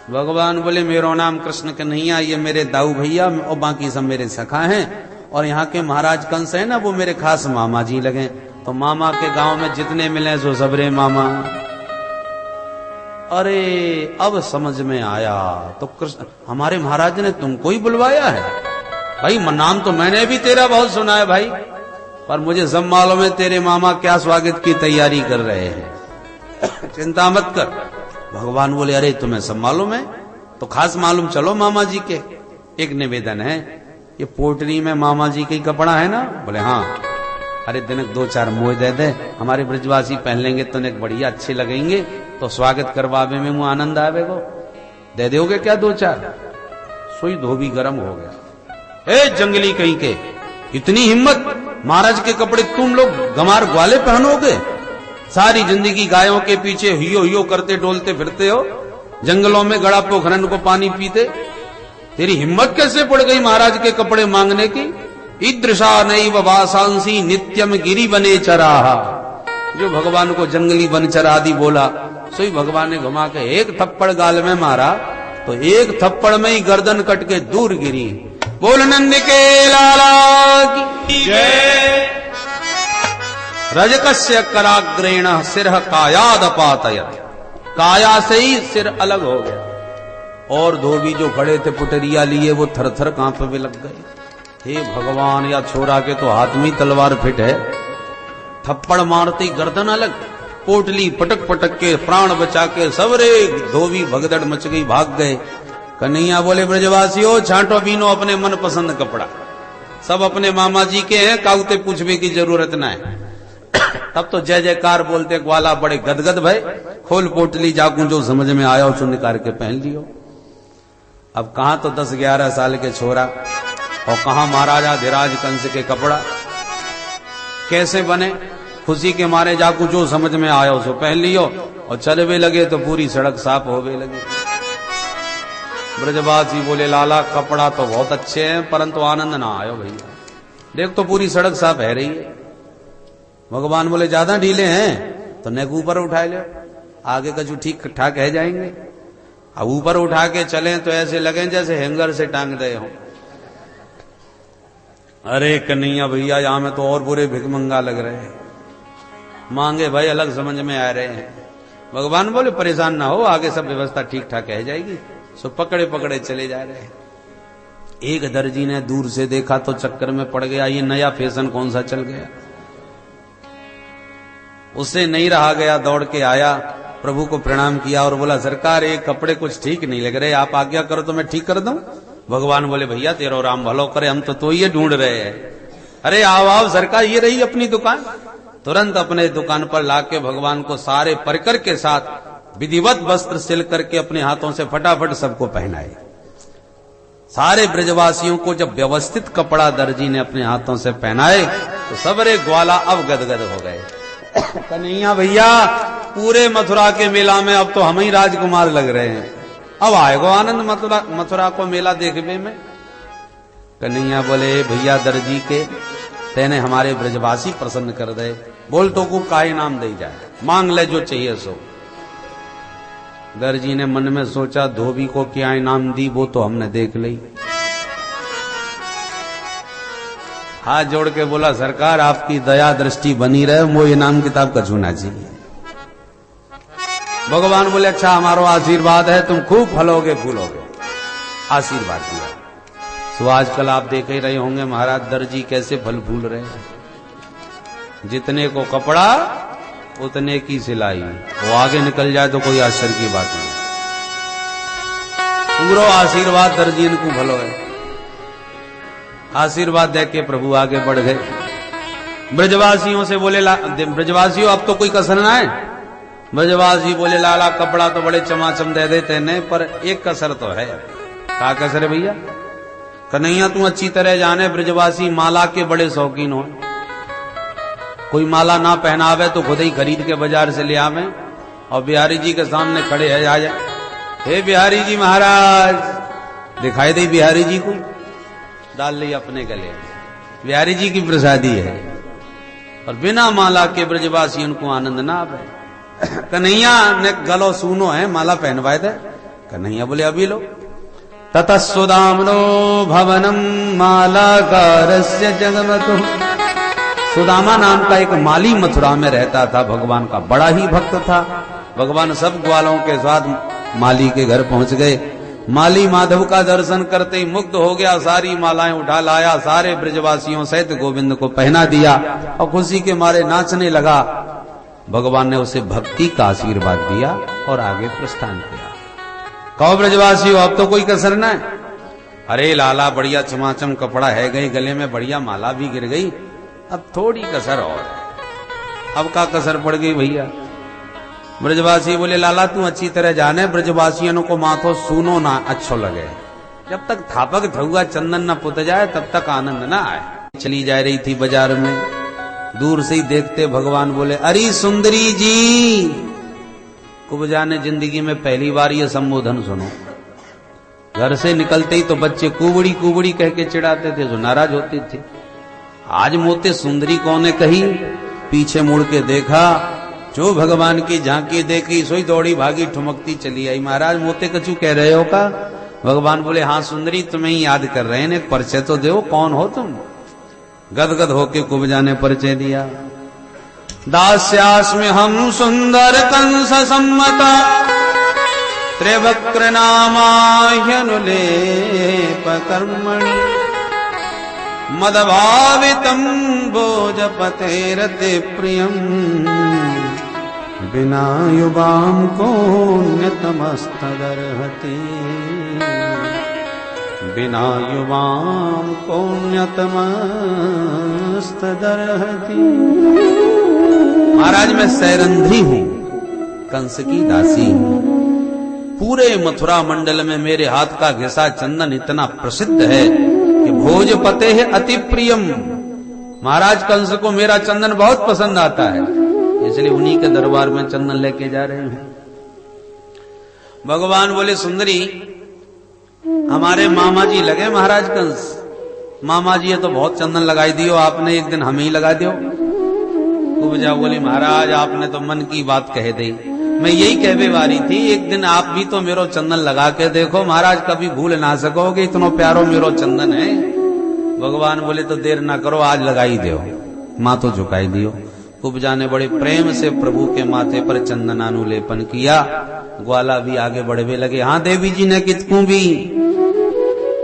भगवान बोले, मेरा नाम कृष्ण कन्हैया, ये मेरे दाऊ भैया और बाकी सब मेरे सखा हैं, और यहाँ के महाराज कंस है ना, वो मेरे खास मामा जी लगे। तो मामा के गांव में जितने मिले सो सबरे मामा। अरे अब समझ में आया, तो कृष्ण हमारे महाराज ने तुमको ही बुलवाया है। भाई नाम तो मैंने भी तेरा बहुत सुना है भाई, पर मुझे सब मालूम है तेरे मामा क्या स्वागत की तैयारी कर रहे हैं। चिंता मत कर। भगवान बोले, अरे तुम्हें सब मालूम है तो खास मालूम चलो मामा जी के। एक निवेदन है, ये पोटली में मामा जी का ही कपड़ा है ना? बोले हाँ। अरे दिनक 2-4 मोह दे दे, हमारे ब्रजवासी पहन लेंगे तो एक बढ़िया अच्छे लगेंगे, तो स्वागत करवावे में मुझे आनंद आवेगो। दे दोगे क्या 2-4? सोई धोबी गरम हो गया। ए जंगली कहीं के, इतनी हिम्मत, महाराज के कपड़े तुम लोग गमार ग्वाले पहनोगे? सारी जिंदगी गायों के पीछे हियो हियो करते डोलते फिरते हो, जंगलों में गड़ा पोखरन को पानी पीते। तेरी हिम्मत कैसे पड़ गई महाराज के कपड़े मांगने की? ईदृशा नैव वासांसी नित्यम गिरी बने चराहा। जो भगवान को जंगली बनचर आदि बोला, सोई भगवान ने घुमा के एक थप्पड़ गाल में मारा, तो एक थप्पड़ में ही गर्दन कट के दूर गिरी। बोल नंद के लाला की जय। रजकस्य कराग्रेण सिर कायादपातयत्, काया से ही सिर अलग हो गया। और धोबी जो खड़े थे पुटरिया लिए, वो थर थर कांपने लग गए। हे भगवान, या छोरा के तो हाथ में तलवार फिट है। थप्पड़ मारती गर्दन अलग, पोटली पटक पटक के प्राण बचा के सबरे धोबी भगदड़ मच गई, भाग गए। कन्हैया बोले, ब्रजवासियों छांटो बीनो अपने मन पसंद कपड़ा, सब अपने मामा जी के हैं, काउते पूछने की जरूरत ना है। तब तो जय जयकार बोलते ग्वाला बड़े गदगद भय। खोल पोटली, जाकू जो समझ में आया उसको निकाल के पहन लियो। अब कहां तो 10-11 साल के छोरा, और कहां महाराजा धीराज कंस के कपड़ा कैसे बने? खुशी के मारे जाकू जो समझ में आया उसको पहन लियो, और चलवे लगे तो पूरी सड़क साफ होवे लगे। ब्रजवासी बोले, लाला कपड़ा तो बहुत अच्छे हैं, परंतु आनंद ना आयो भैया। देख तो पूरी सड़क साफ है रही है। भगवान बोले, ज्यादा ढीले हैं तो नेक ऊपर उठा ले, आगे का जो ठीक ठाक है जाएंगे। अब ऊपर उठा के चलें तो ऐसे लगे जैसे हैंगर से टांग दे हो। अरे कन्हैया भैया, यहां में तो और बुरे भिखमंगा लग रहे हैं, मांगे भाई अलग समझ में आ रहे हैं। भगवान बोले, परेशान ना हो, आगे सब व्यवस्था ठीक ठाक है जाएगी। सो पकड़े पकड़े चले जा रहे हैं। एक दर्जी ने दूर से देखा तो चक्कर में पड़ गया, ये नया फैशन कौन सा चल गया। उससे नहीं रहा गया, दौड़ के आया, प्रभु को प्रणाम किया और बोला सरकार ये कपड़े कुछ ठीक नहीं लग रहे, आप आज्ञा करो तो मैं ठीक कर दूं। भगवान बोले भैया तेरो राम भलो करे, हम तो ये ढूंढ रहे हैं। अरे आओ आओ सरकार, ये रही अपनी दुकान। तुरंत अपने दुकान पर लाके भगवान को सारे परिकर के साथ विधिवत वस्त्र सिल करके अपने हाथों से फटाफट सबको पहनाए। सारे ब्रजवासियों को जब व्यवस्थित कपड़ा दर्जी ने अपने हाथों से पहनाए तो सबरे ग्वाला अब गदगद हो गए। कन्हैया भैया पूरे मथुरा के मेला में अब तो हम ही राजकुमार लग रहे हैं, अब आएगो आनंद मथुरा को मेला देखने में। कन्हैया बोले भैया दर्जी के तेने हमारे ब्रजवासी प्रसन्न कर दे, बोल तो को का इनाम दे जाए, मांग ले जो चाहिए सो। दर्जी ने मन में सोचा धोबी को क्या इनाम दी वो तो हमने देख ली। हाथ जोड़ के बोला सरकार आपकी दया दृष्टि बनी रहे, वो इनाम किताब का छूना चाहिए। भगवान बोले अच्छा हमारा आशीर्वाद है, तुम खूब फलोगे फूलोगे, आशीर्वाद दिया। तो आजकल आप देख ही रहे होंगे महाराज दर्जी कैसे फल फूल रहे हैं, जितने को कपड़ा उतने की सिलाई, वो आगे निकल जाए तो कोई आश्चर्य की बात नहीं। पूरा आशीर्वाद दर्जी को भलो है। आशीर्वाद देख के प्रभु आगे बढ़ गए। ब्रजवासियों से बोले ब्रजवासियों अब तो कोई कसर ना है। ब्रजवासी बोले लाला कपड़ा तो बड़े चमाचम दे देते ने, पर एक कसर तो है। क्या कसर है भैया? कन्हैया तू अच्छी तरह जाने ब्रजवासी माला के बड़े शौकीन हो, कोई माला ना पहनावे तो खुद ही खरीद के बाजार से ले आवे और बिहारी जी के सामने खड़े है आ जाए, हे बिहारी जी महाराज, दिखाई दे बिहारी जी को, डाल ली अपने गले, बिहारी जी की प्रसादी है। और बिना माला के ब्रजवासी उनको आनंद ना आवे। कन्हैया ने गलो सुनो है, माला पहनवाए दे। कन्हैया बोले अभी लो। ततस्सुदाम्नो भवनम मालाकारस्य जगमतो। सुदामा नाम का एक माली मथुरा में रहता था, भगवान का बड़ा ही भक्त था। भगवान सब ग्वालों के साथ माली के घर पहुंच गए। माली माधव का दर्शन करते ही मुग्ध हो गया, सारी मालाएं उठा लाया, सारे ब्रजवासियों सहित गोविंद को पहना दिया और खुशी के मारे नाचने लगा। भगवान ने उसे भक्ति का आशीर्वाद दिया और आगे प्रस्थान किया। कहो ब्रजवासियों अब तो कोई कसर ना है। अरे लाला बढ़िया चमाचम कपड़ा है गई, गले में बढ़िया माला भी गिर गई, अब थोड़ी कसर और है। अब का कसर पड़ गई भैया? ब्रजवासी बोले लाला तू अच्छी तरह जाने ब्रजवासियों को माथो सुनो ना अच्छो लगे, जब तक थापक धुआ चंदन न पुत जाए तब तक आनंद ना आए। चली जा रही थी बाजार में, दूर से ही देखते भगवान बोले अरे सुंदरी जी। कुब्जा ने जिंदगी में पहली बार ये संबोधन सुनो। घर से निकलते ही तो बच्चे कुबड़ी कुबड़ी कह के चिढ़ाते थे, जो नाराज होते थे। आज मोते सुंदरी कौने कही, पीछे मुड़ के देखा, जो भगवान की झांकी देखी सोई दौड़ी भागी ठुमकती चली आई। महाराज मोते कछु कह रहे हो का? भगवान बोले हाँ सुंदरी तुम्हें ही याद कर रहे हैं, एक परिचय तो दो, कौन हो तुम? गदगद होके कुब्जा ने परिचय दिया। दास्यास्मि हम सुंदर कंस सम्मता, त्रिवक्र नामाह्यनुलेप कर्मणि, मदभावितं भोजपतेरते प्रियं, बिना युवां कोऽन्यतमस्तदर्हति, बिना युवां कोऽन्यतमस्तदर्हति। महाराज मैं सैरंध्री हूं, कंस की दासी हूं। पूरे मथुरा मंडल में मेरे हाथ का घिसा चंदन इतना प्रसिद्ध है कि भोजपते है अति प्रियम। महाराज कंस को मेरा चंदन बहुत पसंद आता है, इसलिए उन्हीं के दरबार में चंदन लेके जा रहे हैं। भगवान बोले सुंदरी हमारे मामा जी लगे महाराज कंस, मामा जी तो बहुत चंदन लगाई दियो आपने, एक दिन हमें ही लगा दियो। कुब्जा बोली महाराज आपने तो मन की बात कह दी, मैं यही कहने वाली थी, एक दिन आप भी तो मेरो चंदन लगा के देखो, महाराज कभी भूल ना सकोगे, इतना प्यारो मेरो चंदन है। भगवान बोले तो देर ना करो, आज लगाई दो, माथो झुकाई दियो। कुब्जा ने बड़े प्रेम से प्रभु के माथे पर चंदनानुलेपन किया। ग्वाला भी आगे बढ़वे लगे, हाँ देवी जी ने कितकू भी।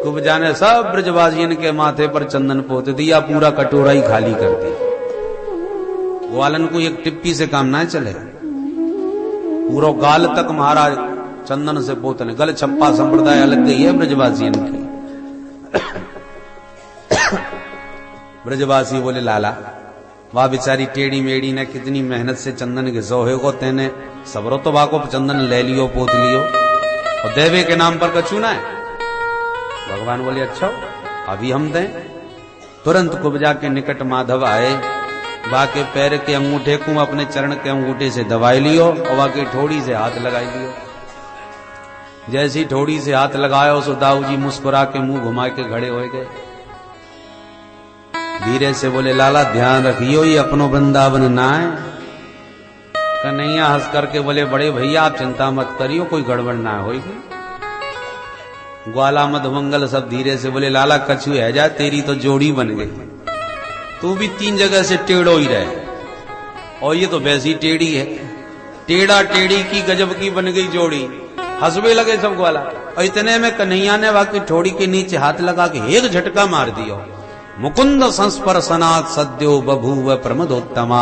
कुब्जा ने सब ब्रजवासियन के माथे पर चंदन पोत दिया, पूरा कटोरा ही खाली कर दिया। ग्वालन को एक टिप्पी से काम ना चले, पूरा गाल तक महाराज चंदन से पोतने। गल छप्पा संप्रदाय अलग गई है ब्रजवासियों की। ब्रजवासी बोले लाला वाह बेचारी टेढ़ी मेढ़ी ने कितनी मेहनत से चंदन के सोहे को तेने सबरो तो वाको चंदन ले लियो पोत लियो और देवे के नाम पर कछु ना है। भगवान बोले अच्छा अभी हम दें। तुरंत कुब्जा के निकट माधव आए, वाके पैर के अंगूठे को अपने चरण के अंगूठे से दबाई लियो और वाके ठोड़ी से हाथ लगाई लियो। जैसी ठोड़ी से हाथ लगाया सो दाऊ जी मुस्कुरा के मुंह घुमा के खड़े हो गए। धीरे से बोले लाला ध्यान रखियो ये अपनो वृंदावन ना है। कन्हैया हंस करके बोले बड़े भैया आप चिंता मत करियो कोई गड़बड़ ना होगी। ग्वाला मधुमंगल सब धीरे से बोले लाला कछु है जा तेरी तो जोड़ी बन गई, तू भी 3 जगह से टेढ़ो ही रहे और ये तो वैसी टेढ़ी है, टेढ़ा टेढ़ी की गजब की बन गई जोड़ी। हंसवे लगे सब ग्वाला और इतने में कन्हैया ने वाकी ठोड़ी के नीचे हाथ लगा के एक झटका मार दियो। मुकुंद संस्पर्शनाथ सद्यो बभूव प्रमदोत्तमा।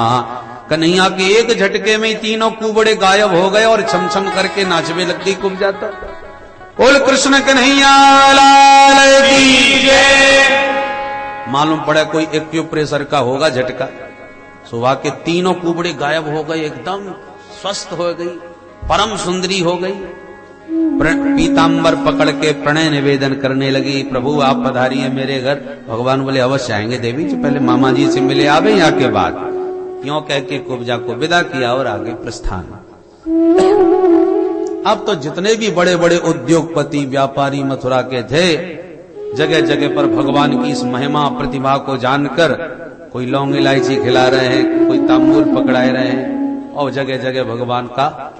कन्हैया के एक झटके में तीनों कुबड़े गायब हो गए और छम छम करके नाचवे लग गई कुब जाता। बोल कृष्ण कन्हैया लाल की जय। मालूम पड़ा कोई एक्यूप्रेशर का होगा झटका। सुबह के तीनों कुबड़े गायब हो गए, एकदम स्वस्थ हो गई, परम सुंदरी हो गई। पीतांबर पकड़ के प्रणय निवेदन करने लगी, प्रभु आप पधारिए मेरे घर। भगवान बोले अवश्य आएंगे देवी जी, पहले मामा जी से मिले आवे यहाँ के बाद। क्यों कह के कुब्जा को विदा किया और आगे प्रस्थान। अब तो जितने भी बड़े बड़े उद्योगपति व्यापारी मथुरा के थे, जगह जगह पर भगवान की इस महिमा प्रतिभा को जानकर कोई लौंग इलायची खिला रहे हैं, कोई तांबूल पकड़ाए रहे हैं और जगह जगह भगवान का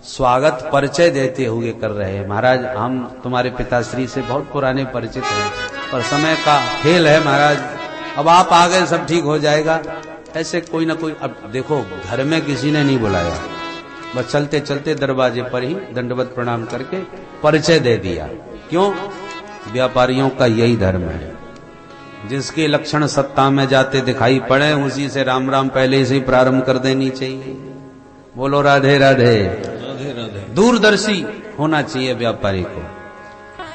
स्वागत परिचय देते हुए कर रहे हैं। महाराज हम तुम्हारे पिताश्री से बहुत पुराने परिचित हैं, पर समय का खेल है महाराज, अब आप आ गए सब ठीक हो जाएगा। ऐसे कोई ना कोई, अब देखो घर में किसी ने नहीं बुलाया, बस चलते चलते दरवाजे पर ही दंडवत प्रणाम करके परिचय दे दिया। क्यों? व्यापारियों का यही धर्म है, जिसके लक्षण सत्ता में जाते दिखाई पड़े उसी से राम राम पहले से ही प्रारंभ कर देनी चाहिए। बोलो राधे राधे। राधे राधे। दूरदर्शी होना चाहिए व्यापारी को।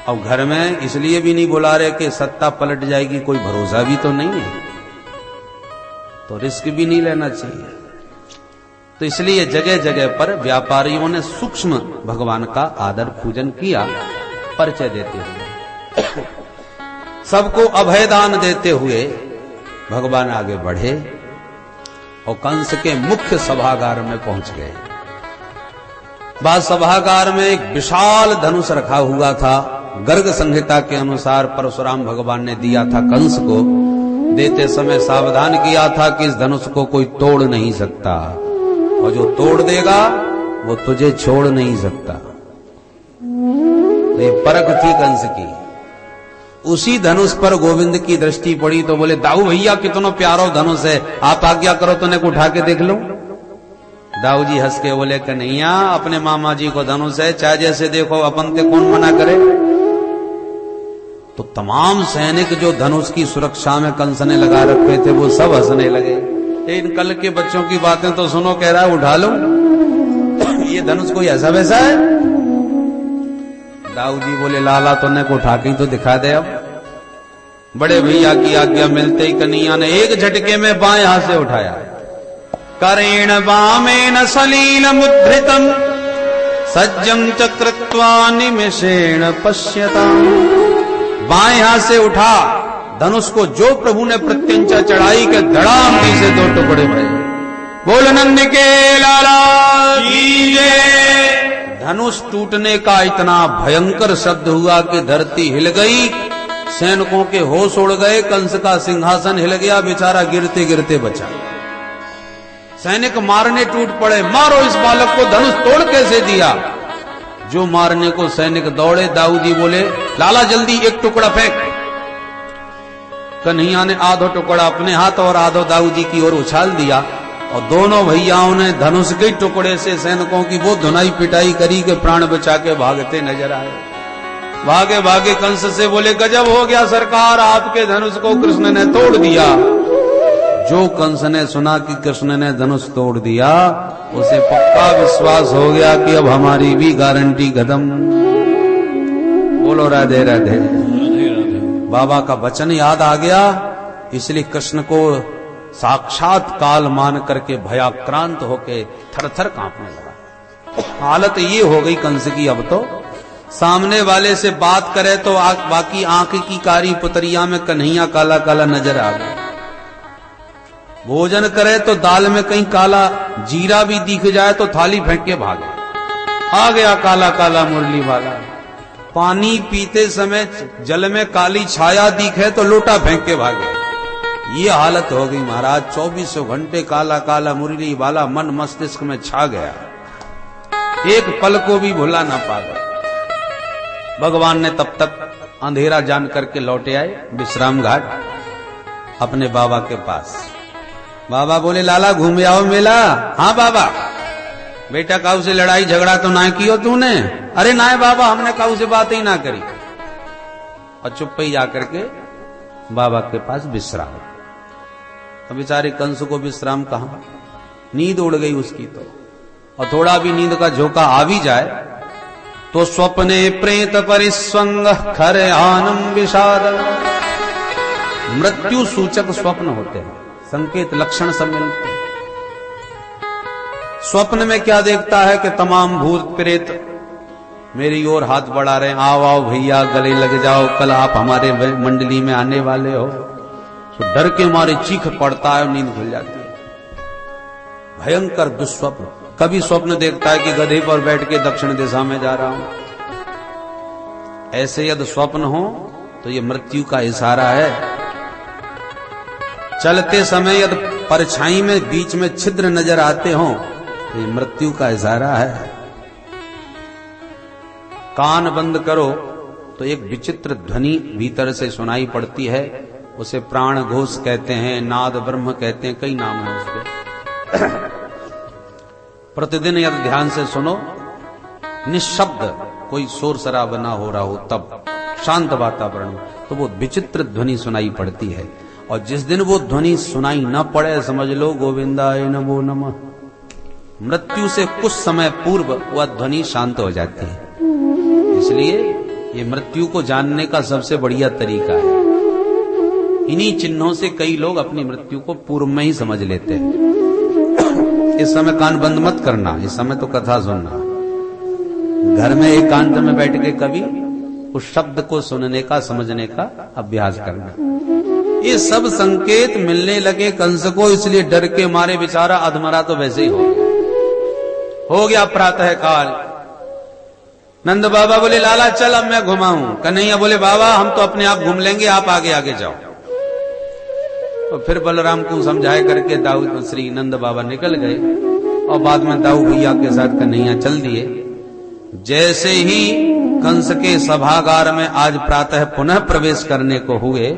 अब घर में इसलिए भी नहीं बुला रहे कि सत्ता पलट जाएगी, कोई भरोसा भी तो नहीं है, तो रिस्क भी नहीं लेना चाहिए। तो इसलिए जगह जगह पर व्यापारियों ने सूक्ष्म भगवान का आदर पूजन किया, परिचय देते हुए, सबको अभयदान देते हुए भगवान आगे बढ़े और कंस के मुख्य सभागार में पहुंच गए। बाद सभागार में एक विशाल धनुष रखा हुआ था। गर्ग संहिता के अनुसार परशुराम भगवान ने दिया था कंस को। देते समय सावधान किया था कि इस धनुष को कोई तोड़ नहीं सकता और जो तोड़ देगा वो तुझे छोड़ नहीं सकता। तो ये परख थी कंस की। उसी धनुष पर गोविंद की दृष्टि पड़ी तो बोले दाऊ भैया कितना प्यारा धनुष है, आप आज्ञा करो तो उन्हें उठा के देख लो। दाऊ जी हंस के बोले कन्हैया अपने मामा जी को धनुष है, चाहे जैसे देखो अपन ते कौन मना करे। तो तमाम सैनिक जो धनुष की सुरक्षा में कंस ने लगा रखे थे वो सब हंसने लगे। इन कल के बच्चों की बातें तो सुनो, कह रहा है उठा लो, ये धनुष कोई ऐसा वैसा है। दाऊ जी बोले लाला तो ने को उठा के तो दिखा दे। अब बड़े भैया की आज्ञा मिलते ही कन्हैया ने एक झटके में बाएं हाथ से उठाया। करेण वामेन सलील मुद्रितम सज्जं चक्रत्वा निमिषेण पश्यताम। बाएं हाथ से उठा धनुष को, जो प्रभु ने प्रत्यंचा चढ़ाई के धड़ाम से 2 टुकड़े भरे। बोल नंद के लाला की जय। धनुष टूटने का इतना भयंकर शब्द हुआ कि धरती हिल गई, सैनिकों के होश उड़ गए, कंस का सिंहासन हिल गया, बेचारा गिरते गिरते बचा। सैनिक मारने टूट पड़े, मारो इस बालक को, धनुष तोड़ कैसे दिया। जो मारने को सैनिक दौड़े, दाऊ जी बोले लाला जल्दी एक टुकड़ा फेंक। कन्हैया ने आधो टुकड़ा अपने हाथ और आधो दाऊ जी की ओर उछाल दिया और दोनों भैयाओं ने धनुष के टुकड़े से सैनिकों की वो धुनाई पिटाई करी के प्राण बचा के भागते नजर आए। भागे भागे कंस से बोले गजब हो गया सरकार, आपके धनुष को कृष्ण ने तोड़ दिया। जो कंस ने सुना कि कृष्ण ने धनुष तोड़ दिया, उसे पक्का विश्वास हो गया कि अब हमारी भी गारंटी खत्म। बोलो राधे राधे। बाबा का वचन याद आ गया, इसलिए कृष्ण को साक्षात काल मान करके भयाक्रांत होके थरथर कांपने लगा। हालत ये हो गई कंस की, अब तो सामने वाले से बात करे तो बाकी आंख की कारी पुतरिया में कन्हैया काला काला नजर आ गया। भोजन करे तो दाल में कहीं काला जीरा भी दिख जाए तो थाली फेंक के भागे। आ गया काला काला मुरली वाला। पानी पीते समय जल में काली छाया दिखे तो लोटा फेंक के भागे। ये हालत हो गई महाराज। 24 घंटे काला काला मुरली वाला मन मस्तिष्क में छा गया, एक पल को भी भुला ना पा गया। भगवान ने तब तक अंधेरा जान करके लौटे आए विश्राम घाट अपने बाबा के पास। बाबा बोले लाला घूम आओ मेला। हाँ बाबा। बेटा काऊ से लड़ाई झगड़ा तो ना कियो तूने? अरे ना बाबा, हमने काऊ से बात ही ना करी। और चुप ही जाकर के बाबा के पास विश्राम। अब बेचारे कंस को विश्राम कहां, नींद उड़ गई उसकी तो। और थोड़ा भी नींद का झोंका आ भी जाए तो स्वप्ने प्रेत परिस्वंग खरे आनम विषाद। मृत्यु सूचक स्वप्न होते हैं, संकेत लक्षण सब मिलते हैं। स्वप्न में क्या देखता है कि तमाम भूत प्रेत मेरी ओर हाथ बढ़ा रहे हैं, आओ आओ भैया गले लग जाओ, कल आप हमारे मंडली में आने वाले हो। तो डर के मारे चीख पड़ता है और नींद खुल जाती है। भयंकर दुस्वप्न। कभी स्वप्न देखता है कि गधे पर बैठ के दक्षिण दिशा में जा रहा हूं। ऐसे यदि स्वप्न हो तो ये मृत्यु का इशारा है। चलते समय यदि परछाई में बीच में छिद्र नजर आते हो तो ये मृत्यु का इशारा है। कान बंद करो तो एक विचित्र ध्वनि भीतर से सुनाई पड़ती है, उसे प्राण घोष कहते हैं, नाद ब्रह्म कहते हैं, कई नाम है उसके। प्रतिदिन यदि ध्यान से सुनो, निशब्द कोई शोर शराबा ना हो रहा हो, तब शांत वातावरण, तो वो विचित्र ध्वनि सुनाई पड़ती है। और जिस दिन वो ध्वनि सुनाई न पड़े, समझ लो गोविंदाय नमो नमः। मृत्यु से कुछ समय पूर्व वह ध्वनि शांत हो जाती है। इसलिए ये मृत्यु को जानने का सबसे बढ़िया तरीका है। इन्हीं चिन्हों से कई लोग अपनी मृत्यु को पूर्व में ही समझ लेते हैं। इस समय कान बंद मत करना, इस समय तो कथा सुनना। घर में एकांत में बैठ के कभी उस शब्द को सुनने का, समझने का अभ्यास करना। ये सब संकेत मिलने लगे कंस को, इसलिए डर के मारे बेचारा अधमरा तो वैसे ही हो गया। प्रातः काल नंद बाबा बोले लाला चल अब मैं घुमाऊं। कन्हैया बोले बाबा हम तो अपने आप घूम लेंगे, आप आगे आगे जाओ। तो फिर बलराम को समझाए करके दाऊ श्री नंद बाबा निकल गए और बाद में दाऊ भैया के साथ कन्हैया चल दिए। जैसे ही कंस के सभागार में आज प्रातः पुनः प्रवेश करने को हुए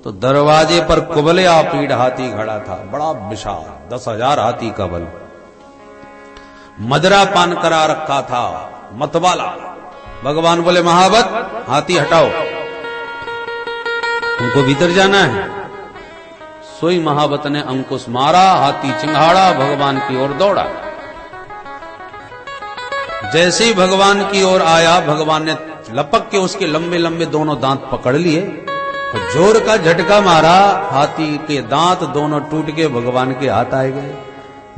तो दरवाजे पर कुबले पीड़ हाथी खड़ा था, बड़ा विशाल, 10,000 हाथी का बल। मदरा पान करा रखा था, मतवाला। भगवान बोले महावत हाथी हटाओ, उनको भीतर जाना है। सोई महावत ने अंकुश मारा, हाथी चिंगाड़ा, भगवान की ओर दौड़ा। जैसे ही भगवान की ओर आया, भगवान ने लपक के उसके लंबे लंबे दोनों दांत पकड़ लिए, जोर का झटका मारा, हाथी के दांत दोनों टूट के भगवान के हाथ आए गए।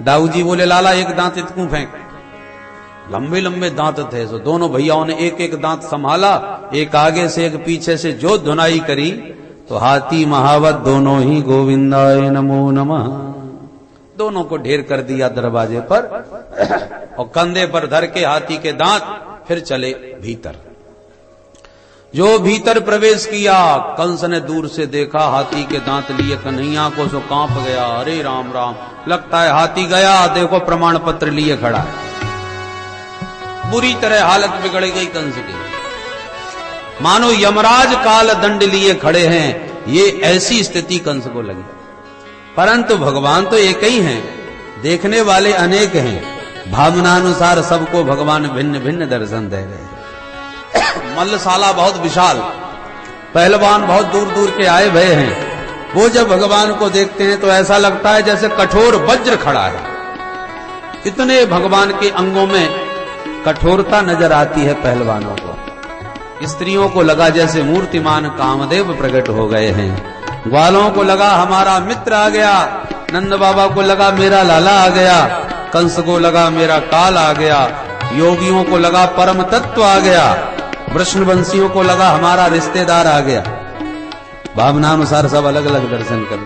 दाऊ जी बोले लाला एक दांत इतकू फेंक। लंबे लंबे दांत थे, तो दोनों भैयाओं ने एक एक दांत संभाला, एक आगे से एक पीछे से जो धुनाई करी तो हाथी महावत दोनों ही गोविंदाय नमो नमः दोनों को ढेर कर दिया दरवाजे पर और कंधे पर धर के हाथी के दांत फिर चले भीतर। जो भीतर प्रवेश किया, कंस ने दूर से देखा हाथी के दांत लिए कन्हैया को, सो कांप गया। अरे राम राम, लगता है हाथी गया, देखो प्रमाण पत्र लिए खड़ा है। बुरी तरह हालत बिगड़ गई कंस की, मानो यमराज काल दंड लिए खड़े हैं, ये ऐसी स्थिति कंस को लगी। परंतु भगवान तो एक ही हैं, देखने वाले अनेक हैं, भावनानुसार सबको भगवान भिन्न भिन्न दर्शन दे रहे हैं। मल्लशाला बहुत विशाल, पहलवान बहुत दूर दूर के आए भय हैं, वो जब भगवान को देखते हैं तो ऐसा लगता है जैसे कठोर वज्र खड़ा है। इतने भगवान के अंगों में कठोरता नजर आती है पहलवानों को। स्त्रियों को लगा जैसे मूर्तिमान कामदेव प्रकट हो गए हैं। ग्वालों को लगा हमारा मित्र आ गया, नंद बाबा को लगा मेरा लाला आ गया, कंस को लगा मेरा काल आ गया, योगियों को लगा परम तत्व आ गया, वृष्णवंशियों को लगा हमारा रिश्तेदार आ गया। भावनानुसार सब अलग अलग दर्शन कर